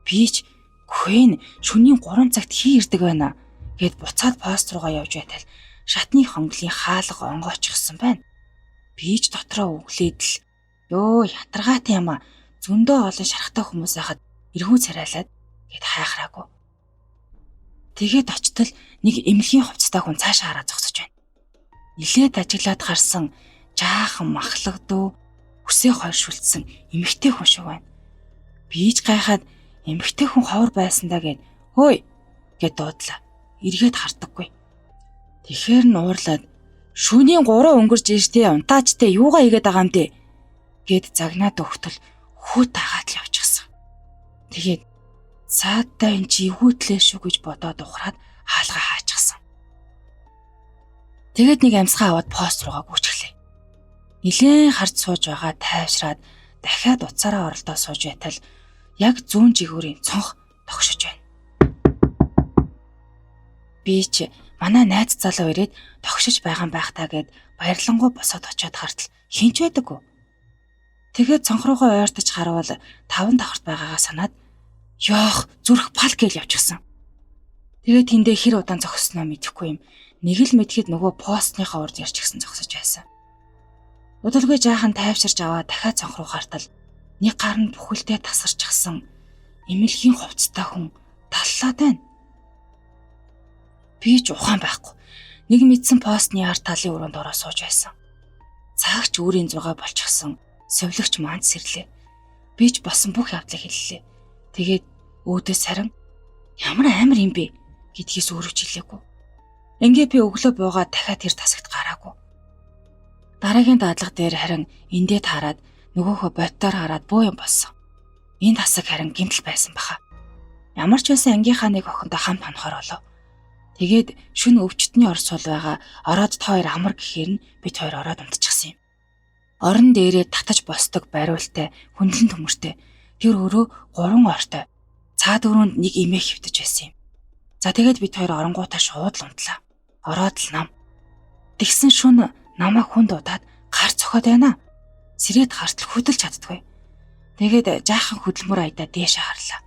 Би ч гүхэн шөнийн 3 цагт хий ирдэг байна гэд буцаад пост руугаа явж байтал шатны хонглын хаалга онгойчихсан байна. Би ч дотроо өглөөд л ёо ятаргаатай юм а зөндөө олон шархтай хүмүүс байхад эргүү царайлаад гэд хайхраагүй. Тэгээд очтол нэг эмнэлгийн хувцастай хүн цаашаа хараад зогсож байна. Нилээд ажиглаад гарсан жаахан махлагдуу хүсээ хойшүүлсэн эмэгтэй хүн шиг байна. Би ч гайхаад эмэгтэй хүн ховор байсандаа гэд хөөй гэд дуудлаа. Эргээд хардаггүй. Тэгэхэр нь уурлаад шөнийн 3 өнгөрж иртээ унтаачтай юугаа игээд байгаа юм бэ гэд загнаад өгтөл хүүт тагаад л явчихсан. Тэгээд цаадтай энэ чи ивүүтлээ шүү гэж бодоод ухраад хаалгаа хаачихсан. Тэгээд нэг амьсгаа аваад пост руугаа гүйчихлээ. Нилээн хард сууж байгаа тайвшраад дахиад уцаараа оролдоо сууж байтал яг зүүн жигүүрийн цонх тогшиж байна. Би ч манай найз залуу ирээд тогшиж байгаа юм байх таа гэд баярлангуй босоод очиод хартал хинч байдаггүй. Тэгээд цонх руугаа ойртож харвал 5 давхарт байгаагаа санаад ёох зүрх пал гээл явчихсан. Тэгээд тэндээ хэр удаан зогссноо мэдэхгүй юм. Нэг л мэдхэд нөгөө постныхаа урд ярьчихсан зогсож байсан. Удалгүй жаахан тайвширч аваад дахиад цонх руу хартал нэг гар нь бүхэлдээ тасарчихсан эмнэлгийн хувцастай хүн таллаад байна. Би ч ухаан байхгүй. Нэг мэдсэн постны арт талын өрөөнд ороо сууж байсан. Цаагч өөрийн зугаа болчихсон совлогч манд сэрлээ. Би ч босон бүх явдлыг хэллээ. Тэгээд өөдөөс харин ямар амар юм бэ гэдгийс өөрөө ч хэлээгүй. Ингээ би өглөө буугаад дахиад тэр тасагт гараагүй. Дараагийн дадлага дээр харин эндээ таарад нөгөөхөө боттоор хараад буу юм болсон. Энэ тасаг харин гэмтэл байсан баха. Ямар ч байсан ангийнхаа нэг охинтой хамт хонохоор болов. Тэгээд шүн өвчтний ор сул байгаа ороод та хоёр амар гэхээр нь бид хоёр ороод унтчихсан юм. Орон дээрээ татаж босдог бариултай хүндлэн төмөртэй тэр өрөө 3 ортой. Цаад өрөөнд нэг эмээ хөвтөж байсан юм. За тэгээд бид хоёр оронгуудаа шууд л унтлаа. Ороод л нам. Тэгсэн шүн намайг хүн дуудаад гар цохоод байна. Сэрээд гартал хөдөлж чаддгүй. Тэгээд жаахан хөдөлмөр айдаа дээшээ харлаа.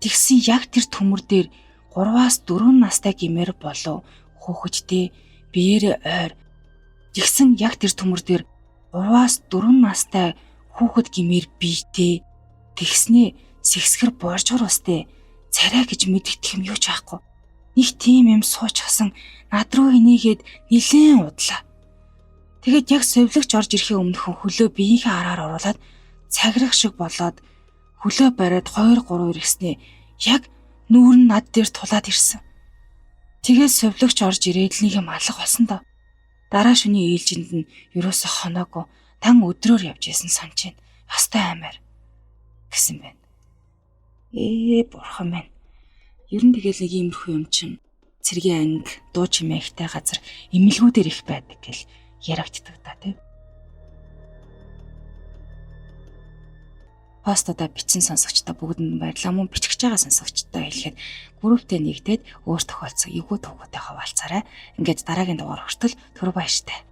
Тэгсэн яг тэр төмөр дээр 3-4 настай гимээр болов хүүхэдтэй биеэрээ ойр. Тэгсэн яг тэр төмөр дээр 3-4 настай хүүхэд гимээр биетэй тэгснээ сэгсгэр боржгор устэй царай гэж мэддэх юм юу ч аахгүй. Нэг тийм юм суучихсан над руу инээгээд нилээн удлаа. Тэгээд яг совилогч орж ирэхийн өмнөхөн хөлөө биеийнхээ араар оруулаад цагирах шиг болоод хөлөө бариад 2 3 иргэснээ яг нүүр нь над дээр тулаад ирсэн. Тэгээд совилогч орж ирээд л нэг юм алга болсон доо. Дараа шөнийн ээлжинд нь ерөөсө хоноогүй тан өдрөөр явж исэн санаж байна. Хастай аймаар гэсэн байна. Бурхан минь. Ер нь тэгэл нэг иймэрхүү юм чинь цэргийн анги, дуу чимээ ихтэй газар эмнэлгүүдээр их байдаг гэл ярагддаг та тийм. Постодоо бичсэн сонсогчдоо бүгдэнд баярлалаа. Мөн бичихж байгаа сонсогчдоо хэлэхэд групптэй нэгдээд өөр тохиолдсон эвгүй төвгөтэй хаваалцаарай. Ингээд дараагийн дугаар хүртэл түр баяртай.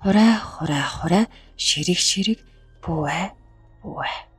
Хураа ширэг бүвэ.